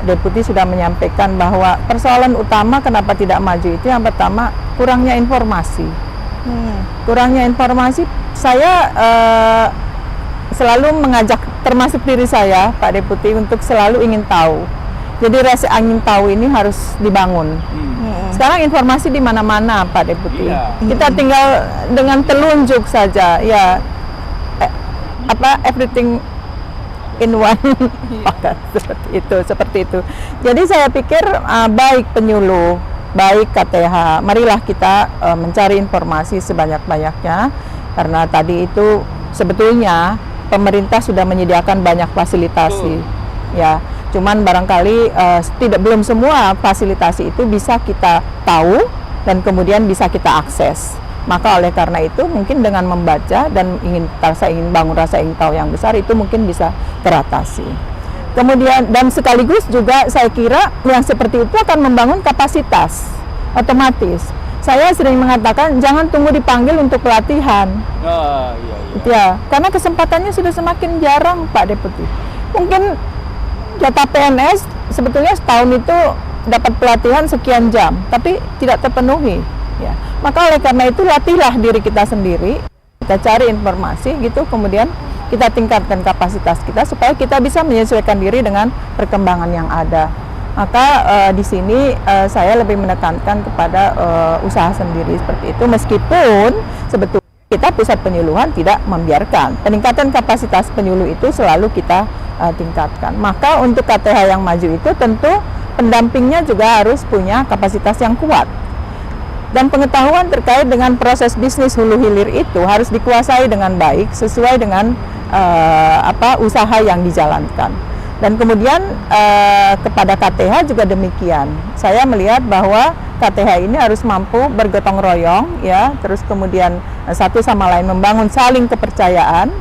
Deputi sudah menyampaikan bahwa persoalan utama kenapa tidak maju itu yang pertama kurangnya informasi. Kurangnya informasi, saya selalu mengajak termasuk diri saya Pak Deputi untuk selalu ingin tahu. Jadi rasa ingin tahu ini harus dibangun. Sekarang informasi di mana-mana Pak Deputi. Kita tinggal dengan telunjuk saja ya, everything in one. seperti itu. Jadi saya pikir baik penyuluh, baik KTH, marilah kita mencari informasi sebanyak-banyaknya, karena tadi itu sebetulnya pemerintah sudah menyediakan banyak fasilitasi. Ya, cuman barangkali belum semua fasilitasi itu bisa kita tahu dan kemudian bisa kita akses. Maka oleh karena itu mungkin dengan membaca dan ingin bangun rasa ingin tahu yang besar itu mungkin bisa teratasi. Kemudian dan sekaligus juga saya kira yang seperti itu akan membangun kapasitas otomatis. Saya sering mengatakan jangan tunggu dipanggil untuk pelatihan. Ya, karena kesempatannya sudah semakin jarang Pak Deputi. Mungkin jatah PNS sebetulnya setahun itu dapat pelatihan sekian jam, tapi tidak terpenuhi. Ya, maka oleh karena itu latihlah diri kita sendiri, kita cari informasi gitu, kemudian kita tingkatkan kapasitas kita supaya kita bisa menyesuaikan diri dengan perkembangan yang ada. Maka di sini saya lebih menekankan kepada usaha sendiri seperti itu, meskipun sebetulnya kita pusat penyuluhan tidak membiarkan peningkatan kapasitas penyuluh itu selalu kita tingkatkan. Maka untuk KTH yang maju itu tentu pendampingnya juga harus punya kapasitas yang kuat. Dan pengetahuan terkait dengan proses bisnis hulu hilir itu harus dikuasai dengan baik sesuai dengan usaha yang dijalankan. Dan kemudian kepada KTH juga demikian. Saya melihat bahwa KTH ini harus mampu bergotong royong, ya, terus kemudian satu sama lain membangun saling kepercayaan.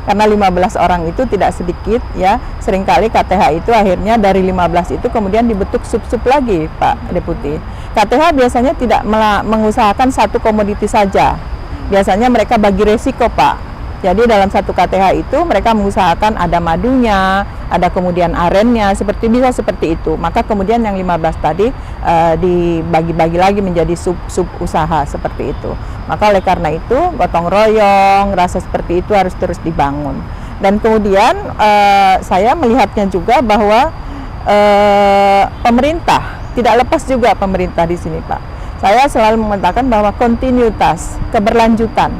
Karena 15 orang itu tidak sedikit, ya. Seringkali KTH itu akhirnya dari 15 itu kemudian dibentuk sub-sub lagi, Pak Deputi. KTH biasanya tidak mengusahakan satu komoditi saja. Biasanya mereka bagi resiko, Pak. Jadi dalam satu KTH itu mereka mengusahakan ada madunya, ada kemudian arennya, bisa seperti itu. Maka kemudian yang 15 tadi dibagi-bagi lagi menjadi sub usaha seperti itu. Maka oleh karena itu gotong royong, rasa seperti itu harus terus dibangun. Dan kemudian saya melihatnya juga bahwa pemerintah, tidak lepas juga pemerintah di sini, Pak. Saya selalu mengatakan bahwa kontinuitas, keberlanjutan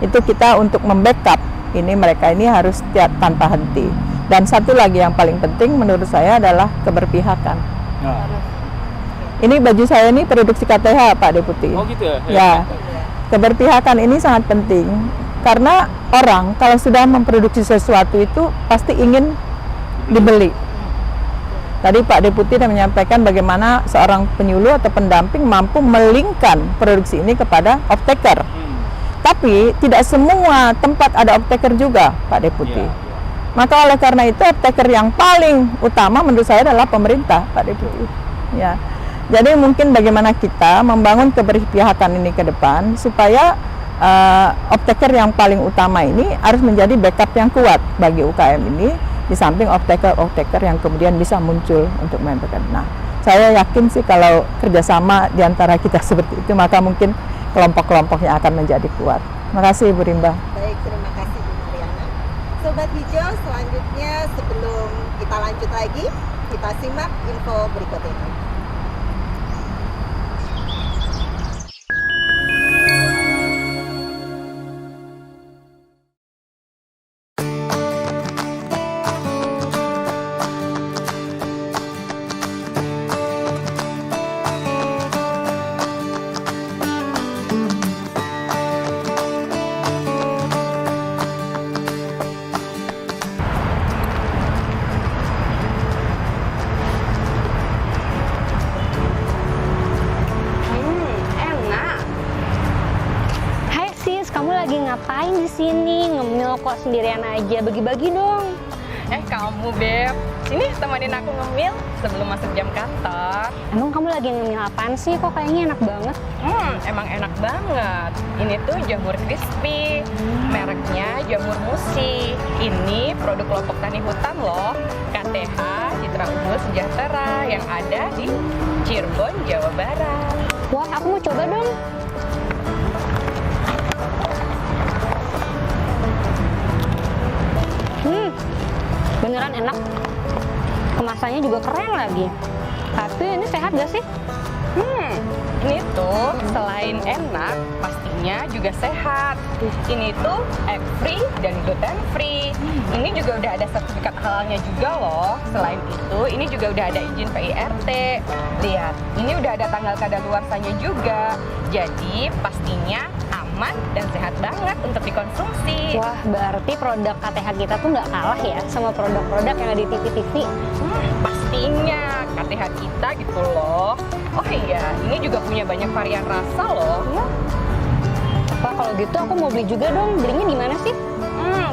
itu kita untuk membackup mereka ini harus tanpa henti. Dan satu lagi yang paling penting menurut saya adalah keberpihakan. Ini baju saya ini produksi KTH, Pak Deputi. Oh gitu ya? Ya, keberpihakan ini sangat penting karena orang kalau sudah memproduksi sesuatu itu pasti ingin dibeli. Tadi Pak Deputi sudah menyampaikan bagaimana seorang penyuluh atau pendamping mampu melingkan produksi ini kepada off-taker. Tapi tidak semua tempat ada off-taker juga, Pak Deputi. Maka oleh karena itu off-taker yang paling utama menurut saya adalah pemerintah, Pak Deputi. Ya. Jadi mungkin bagaimana kita membangun keberpihakan ini ke depan supaya off-taker yang paling utama ini harus menjadi backup yang kuat bagi UKM ini di samping off-taker yang kemudian bisa muncul untuk memberikan. Nah, saya yakin sih kalau kerjasama di antara kita seperti itu maka mungkin kelompok-kelompoknya akan menjadi kuat. Terima kasih Bu Rimba. Baik, terima kasih Bu Mariana. Sobat Hijau, selanjutnya sebelum kita lanjut lagi, kita simak info berikut ini. Ngapain di sini? Ngemil kok sendirian aja, bagi-bagi dong. Kamu Beb, sini temenin aku ngemil sebelum masuk jam kantor. Emang kamu lagi ngemil apaan sih? Kok kayaknya enak banget? Emang enak banget. Ini tuh jamur crispy, mereknya Jamur Musi. Ini produk kelompok tani hutan loh, KTH Citra Unggul Sejahtera yang ada di Cirebon, Jawa Barat. Wah, aku mau coba dong. Beneran enak, kemasannya juga keren lagi. Tapi ini sehat gak sih? Ini tuh selain enak, pastinya juga sehat. Ini tuh egg free dan gluten free. Ini juga udah ada sertifikat halalnya juga loh. Selain itu, ini juga udah ada izin PIRT. Lihat, ini udah ada tanggal kadaluarsanya juga. Jadi pastinya aman dan sehat banget untuk dikonsumsi. Wah, berarti produk KTH kita tuh nggak kalah ya sama produk-produk yang ada di TV-TV. Pastinya KTH kita gitu loh. Oh iya, ini juga punya banyak varian rasa loh. Ya. Wah, kalau gitu aku mau beli juga dong. Belinya di mana sih?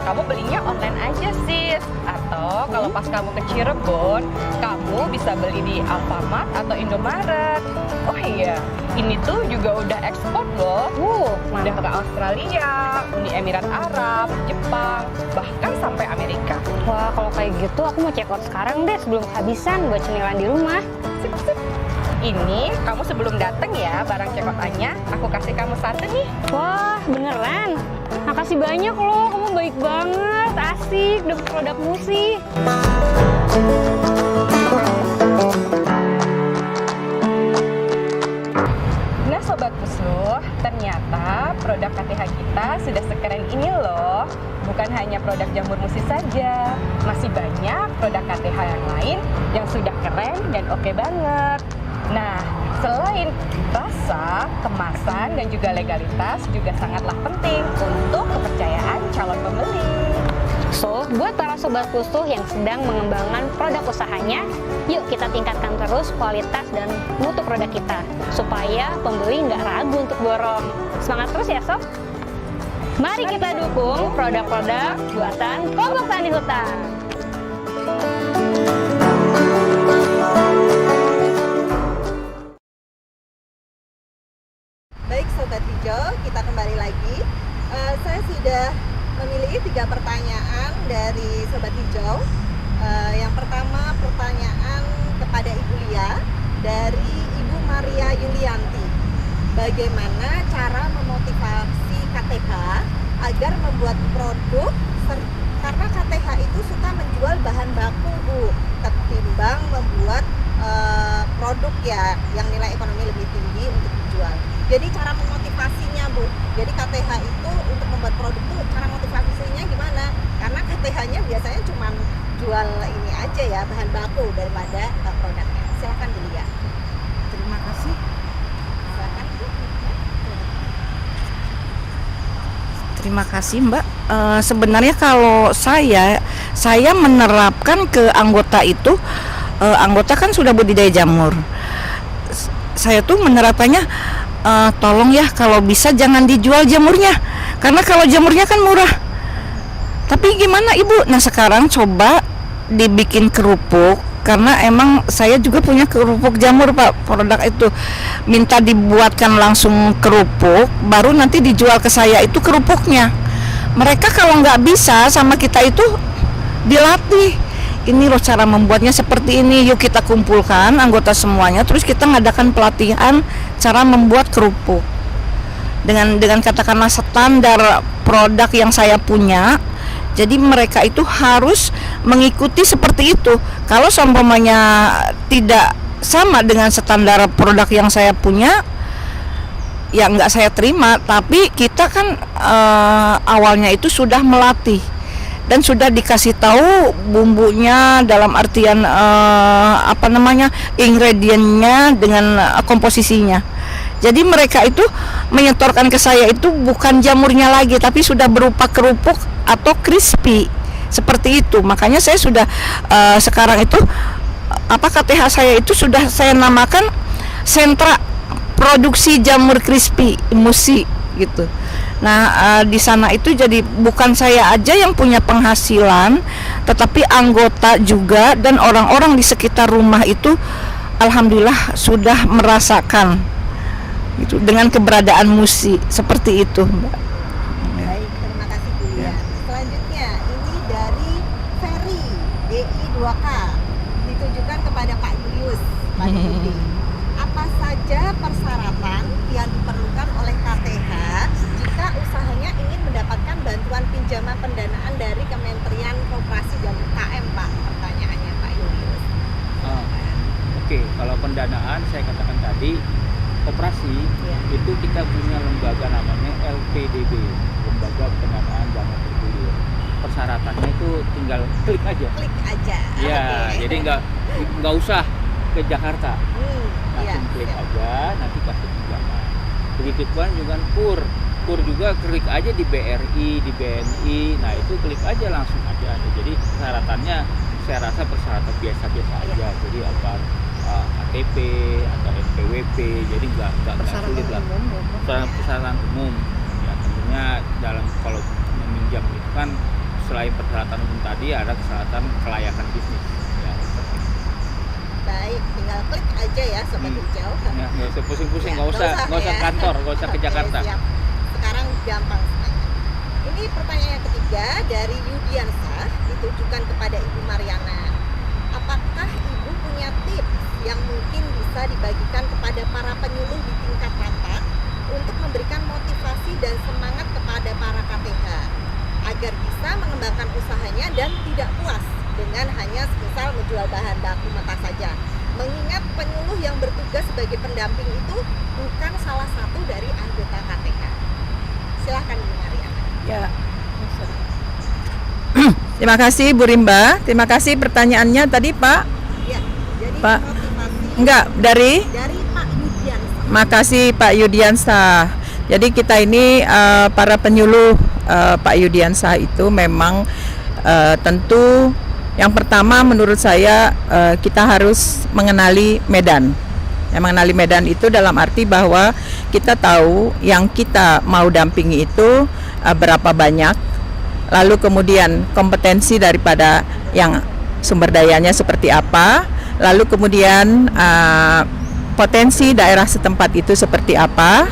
Kamu belinya online aja sis. Atau kalau pas kamu ke Cirebon, kamu bisa beli di Alfamart atau Indomaret. Oh iya, ini tuh juga udah ekspor loh. Udah ke Australia, Uni Emirat Arab, Jepang, bahkan sampai Amerika. Wah, kalau kayak gitu aku mau check out sekarang deh sebelum kehabisan buat cemilan di rumah. Sip. Ini kamu sebelum dateng ya barang check out-nya, aku kasih kamu satu nih. Wah, beneran? Makasih banyak loh, kamu baik banget, asik dapet produk Musi. Nah Sobat Pusluh, ternyata produk KTH kita sudah sekeren ini loh. Bukan hanya produk Jamur Musi saja, masih banyak produk KTH yang lain yang sudah keren dan oke banget. Nah, selain rasa, kemasan, dan juga legalitas juga sangatlah penting untuk kepercayaan calon pembeli. So, buat para Sobat Pusluh yang sedang mengembangkan produk usahanya, yuk kita tingkatkan terus kualitas dan mutu produk kita, supaya pembeli nggak ragu untuk borong. Semangat terus ya Sob! Mari kita dukung produk-produk buatan kelompok tani hutan. Baik Sobat Hijau, kita kembali lagi. Saya sudah memilih Yulianti, bagaimana cara memotivasi KTH agar membuat produk karena KTH itu suka menjual bahan baku, Bu, ketimbang membuat produk ya yang nilai ekonomi lebih tinggi untuk dijual. Jadi cara memotivasinya, Bu. Jadi KTH itu untuk membuat produk itu cara motivasinya gimana? Karena KTH-nya biasanya cuma jual ini aja ya, bahan baku daripada produknya. Silahkan dilihat. Terima kasih. Silahkan, Bu. Terima kasih, Mbak. Sebenarnya kalau saya menerapkan ke anggota itu, anggota kan sudah budidaya jamur. Saya tuh menerapkannya, tolong ya kalau bisa jangan dijual jamurnya, karena kalau jamurnya kan murah. Tapi gimana Ibu? Nah sekarang coba dibikin kerupuk, karena emang saya juga punya kerupuk jamur Pak, produk itu minta dibuatkan langsung kerupuk, baru nanti dijual ke saya itu kerupuknya. Mereka kalau nggak bisa sama kita itu dilatih, ini loh cara membuatnya seperti ini, yuk kita kumpulkan anggota semuanya, terus kita ngadakan pelatihan cara membuat kerupuk dengan katakanlah standar produk yang saya punya. Jadi mereka itu harus mengikuti seperti itu. Kalau seumpamanya tidak sama dengan standar produk yang saya punya, ya nggak saya terima. Tapi kita kan awalnya itu sudah melatih dan sudah dikasih tahu bumbunya, dalam artian ingredientnya dengan komposisinya. Jadi mereka itu menyetorkan ke saya itu bukan jamurnya lagi, tapi sudah berupa kerupuk atau crispy seperti itu. Makanya saya sudah sekarang itu KTH saya itu sudah saya namakan sentra produksi jamur crispy Musi gitu. Nah di sana itu jadi bukan saya aja yang punya penghasilan, tetapi anggota juga dan orang-orang di sekitar rumah itu alhamdulillah sudah merasakan itu dengan keberadaan Musi seperti itu, Mbak. Baik, terima kasih Bu Lia. Selanjutnya ini dari Ferry DI2K, ditujukan kepada Pak Julius, Pak Yudi. Apa saja persyaratan yang diperlukan oleh KTH jika usahanya ingin mendapatkan bantuan pinjaman pendanaan dari Kementerian Koperasi dan UKM, Pak? Pertanyaannya Pak Julius. Oke, kalau pendanaan saya katakan tadi koperasi itu kita punya lembaga namanya LPDB, Lembaga Pendanaan Dana Bergulir. Persyaratannya itu tinggal klik aja. Klik aja. Ya, Okay. jadi nggak usah ke Jakarta. Langsung klik aja, nanti kasih pinjaman. Begitu pun juga KUR juga klik aja di BRI, di BNI. Nah itu klik aja langsung aja. Jadi persyaratannya saya rasa persyaratan biasa-biasa aja. Jadi apa? KTP atau NPWP, jadi nggak sulit lah. Persyaratan umum, ya tentunya dalam kalau meminjam itu kan selain persyaratan umum tadi ada persyaratan kelayakan bisnis. Ya, Baik, tinggal klik aja ya Sobat Hijau. Ya, nggak usah pusing-pusing, nggak usah ya. kantor, nggak usah ke Jakarta. Siap. Sekarang gampang sekali. Ini pertanyaan yang ketiga dari Yudiansa, ditujukan kepada Ibu Mariana. Apakah Ibu punya tips yang mungkin bisa dibagikan kepada para penyuluh di tingkat tapak untuk memberikan motivasi dan semangat kepada para KTH agar bisa mengembangkan usahanya dan tidak puas dengan hanya semisal menjual bahan baku mentah saja, mengingat penyuluh yang bertugas sebagai pendamping itu bukan salah satu dari anggota KTH. Silahkan Bu Mariana. Ya. Terima kasih Bu Rimba. Terima kasih pertanyaannya tadi Pak. Ya, jadi Pak. motivasi Enggak, dari Pak Yudiansa. Makasih Pak Yudiansa. Jadi kita ini para penyuluh Pak Yudiansa itu memang tentu yang pertama menurut saya kita harus mengenali medan. Yang mengenali medan itu dalam arti bahwa kita tahu yang kita mau dampingi itu berapa banyak, lalu kemudian kompetensi daripada yang sumber dayanya seperti apa, lalu kemudian potensi daerah setempat itu seperti apa,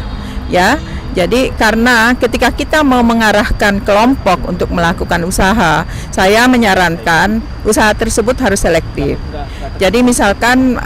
ya. Jadi karena ketika kita mau mengarahkan kelompok untuk melakukan usaha, saya menyarankan usaha tersebut harus selektif. Jadi misalkan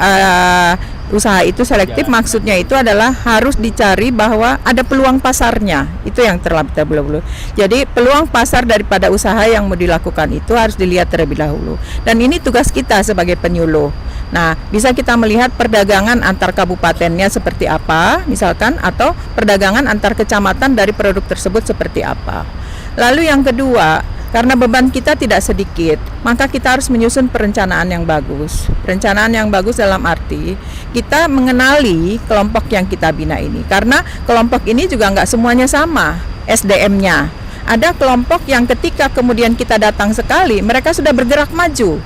Usaha itu selektif maksudnya itu adalah harus dicari bahwa ada peluang pasarnya. Itu yang terlebih dahulu. Jadi peluang pasar daripada usaha yang mau dilakukan itu harus dilihat terlebih dahulu. Dan ini tugas kita sebagai penyuluh. Nah, bisa kita melihat perdagangan antar kabupatennya seperti apa, misalkan, atau perdagangan antar kecamatan dari produk tersebut seperti apa. Lalu yang kedua, karena beban kita tidak sedikit, maka kita harus menyusun perencanaan yang bagus. Perencanaan yang bagus dalam arti kita mengenali kelompok yang kita bina ini. Karena kelompok ini juga nggak semuanya sama SDM-nya. Ada kelompok yang ketika kemudian kita datang sekali, mereka sudah bergerak maju.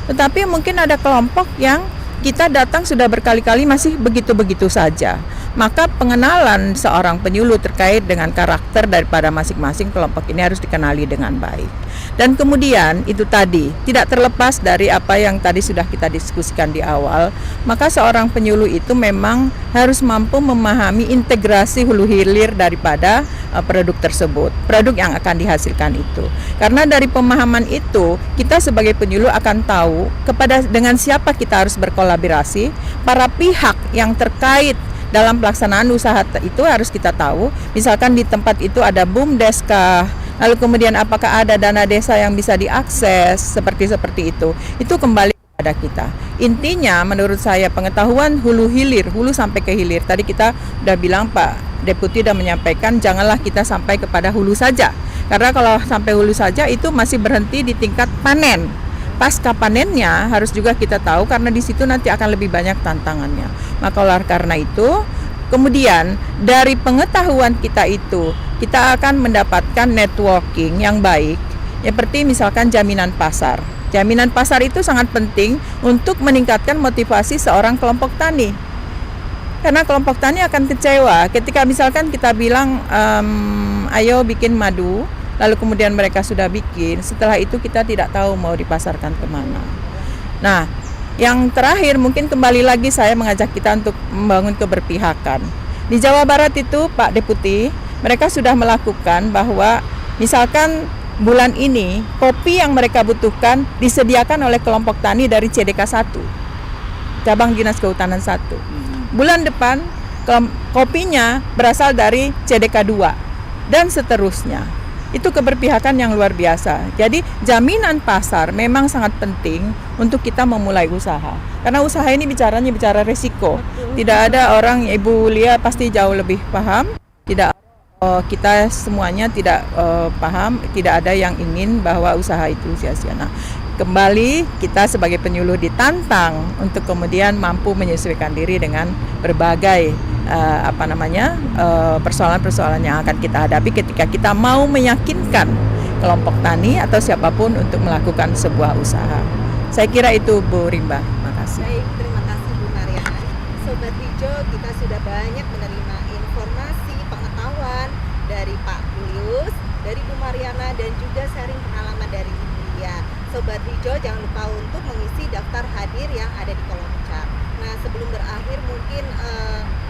Tetapi mungkin ada kelompok yang kita datang sudah berkali-kali masih begitu-begitu saja. Maka pengenalan seorang penyuluh terkait dengan karakter daripada masing-masing kelompok ini harus dikenali dengan baik. Dan kemudian itu tadi tidak terlepas dari apa yang tadi sudah kita diskusikan di awal, maka seorang penyuluh itu memang harus mampu memahami integrasi hulu hilir daripada produk tersebut, produk yang akan dihasilkan itu. Karena dari pemahaman itu, kita sebagai penyuluh akan tahu dengan siapa kita harus berkolaborasi, para pihak yang terkait dalam pelaksanaan usaha itu harus kita tahu. Misalkan di tempat itu ada BUMDes kah, lalu kemudian apakah ada dana desa yang bisa diakses, seperti itu. Itu kembali kepada kita. Intinya menurut saya pengetahuan hulu sampai ke hilir. Tadi kita udah bilang, Pak Deputi sudah menyampaikan, janganlah kita sampai kepada hulu saja. Karena kalau sampai hulu saja itu masih berhenti di tingkat panen. Pasca panennya harus juga kita tahu, karena di situ nanti akan lebih banyak tantangannya. Maka oleh karena itu, kemudian dari pengetahuan kita itu, kita akan mendapatkan networking yang baik, seperti misalkan jaminan pasar. Jaminan pasar itu sangat penting untuk meningkatkan motivasi seorang kelompok tani. Karena kelompok tani akan kecewa ketika misalkan kita bilang, ayo bikin madu, lalu kemudian mereka sudah bikin, setelah itu kita tidak tahu mau dipasarkan kemana. Nah, yang terakhir mungkin kembali lagi saya mengajak kita untuk membangun keberpihakan. Di Jawa Barat itu Pak Deputi, mereka sudah melakukan bahwa misalkan bulan ini kopi yang mereka butuhkan disediakan oleh kelompok tani dari CDK 1, cabang Dinas Kehutanan 1. Bulan depan kopinya berasal dari CDK 2 dan seterusnya. Itu keberpihakan yang luar biasa. Jadi jaminan pasar memang sangat penting untuk kita memulai usaha. Karena usaha ini bicara resiko. Tidak ada orang, Ibu Lia pasti jauh lebih paham. Tidak, kita semuanya tidak paham. Tidak ada yang ingin bahwa usaha itu sia-sia. Nah, kembali kita sebagai penyuluh ditantang untuk kemudian mampu menyesuaikan diri dengan berbagai persoalan-persoalan yang akan kita hadapi ketika kita mau meyakinkan kelompok tani atau siapapun untuk melakukan sebuah usaha. Saya kira itu Bu Rimba. Makasih. Baik, terima kasih Bu Mariana. Sobat Hijau, kita sudah banyak menerima informasi, pengetahuan dari Pak Julius, dari Bu Mariana, dan juga sharing pengalaman dari Ibu Lia. Sobat Hijau, jangan lupa untuk mengisi daftar hadir yang ada di kolom chat. Nah, sebelum berakhir mungkin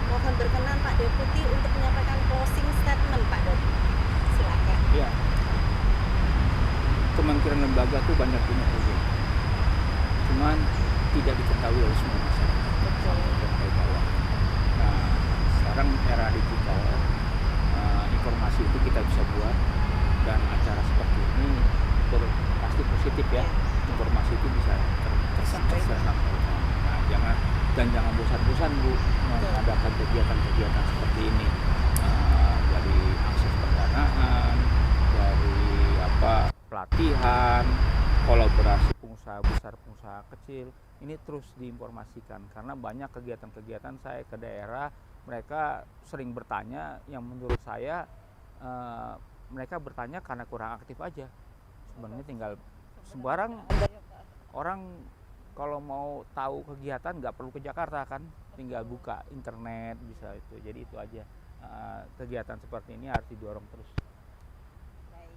mohon berkenan Pak Deputi untuk menyampaikan closing statement Pak Deputi. Silakan. Ya. Kementerian lembaga tuh banyak punya program. Cuman tidak diketahui oleh semua masyarakat. Betul. Sampai bawah. Nah, sekarang era digital, informasi itu kita bisa buat, dan acara seperti ini pasti positif ya. Informasi itu bisa tersampaikan. Nah, jangan bosan-bosan Bu mengadakan kegiatan-kegiatan seperti ini, dari akses pendanaan, dari pelatihan, kolaborasi pengusaha besar, pengusaha kecil, ini terus diinformasikan. Karena banyak kegiatan-kegiatan saya ke daerah, mereka sering bertanya yang menurut saya mereka bertanya karena kurang aktif aja. Sebenarnya tinggal sembarang orang kalau mau tahu kegiatan nggak perlu ke Jakarta kan, tinggal buka internet bisa itu. Jadi itu aja, kegiatan seperti ini harus didorong terus. Baik,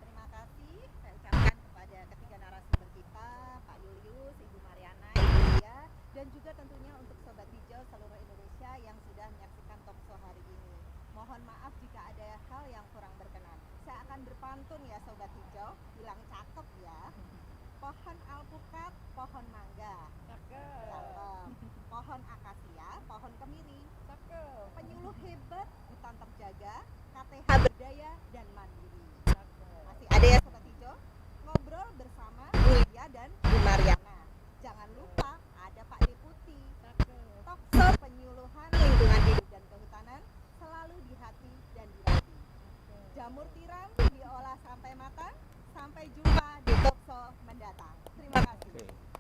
terima kasih saya ucapkan kepada ketiga narasumber kita, Pak Julius, Ibu Mariana, Ibu Lia, dan juga tentunya untuk Sobat Hijau seluruh Indonesia yang sudah menyaksikan talkshow hari ini. Mohon maaf jika ada hal yang kurang berkenan. Saya akan berpantun ya Sobat Hijau, bilang cakep ya. Pohon alpukat, pohon mangga, cakep. Pohon akasia, Penyuluh hebat, hutan terjaga, KTH berdaya dan mandiri. Masih ada ya Sobat Hijau? Ngobrol bersama Yulia dan Bu Mariana. Jangan lupa ada Pak Deputi. Tokso penyuluhan lingkungan hidup dan kehutanan selalu di hati dan di hati. Jamur tiram diolah sampai matang. Sampai jumpa di Tokso mendatang. Terima kasih.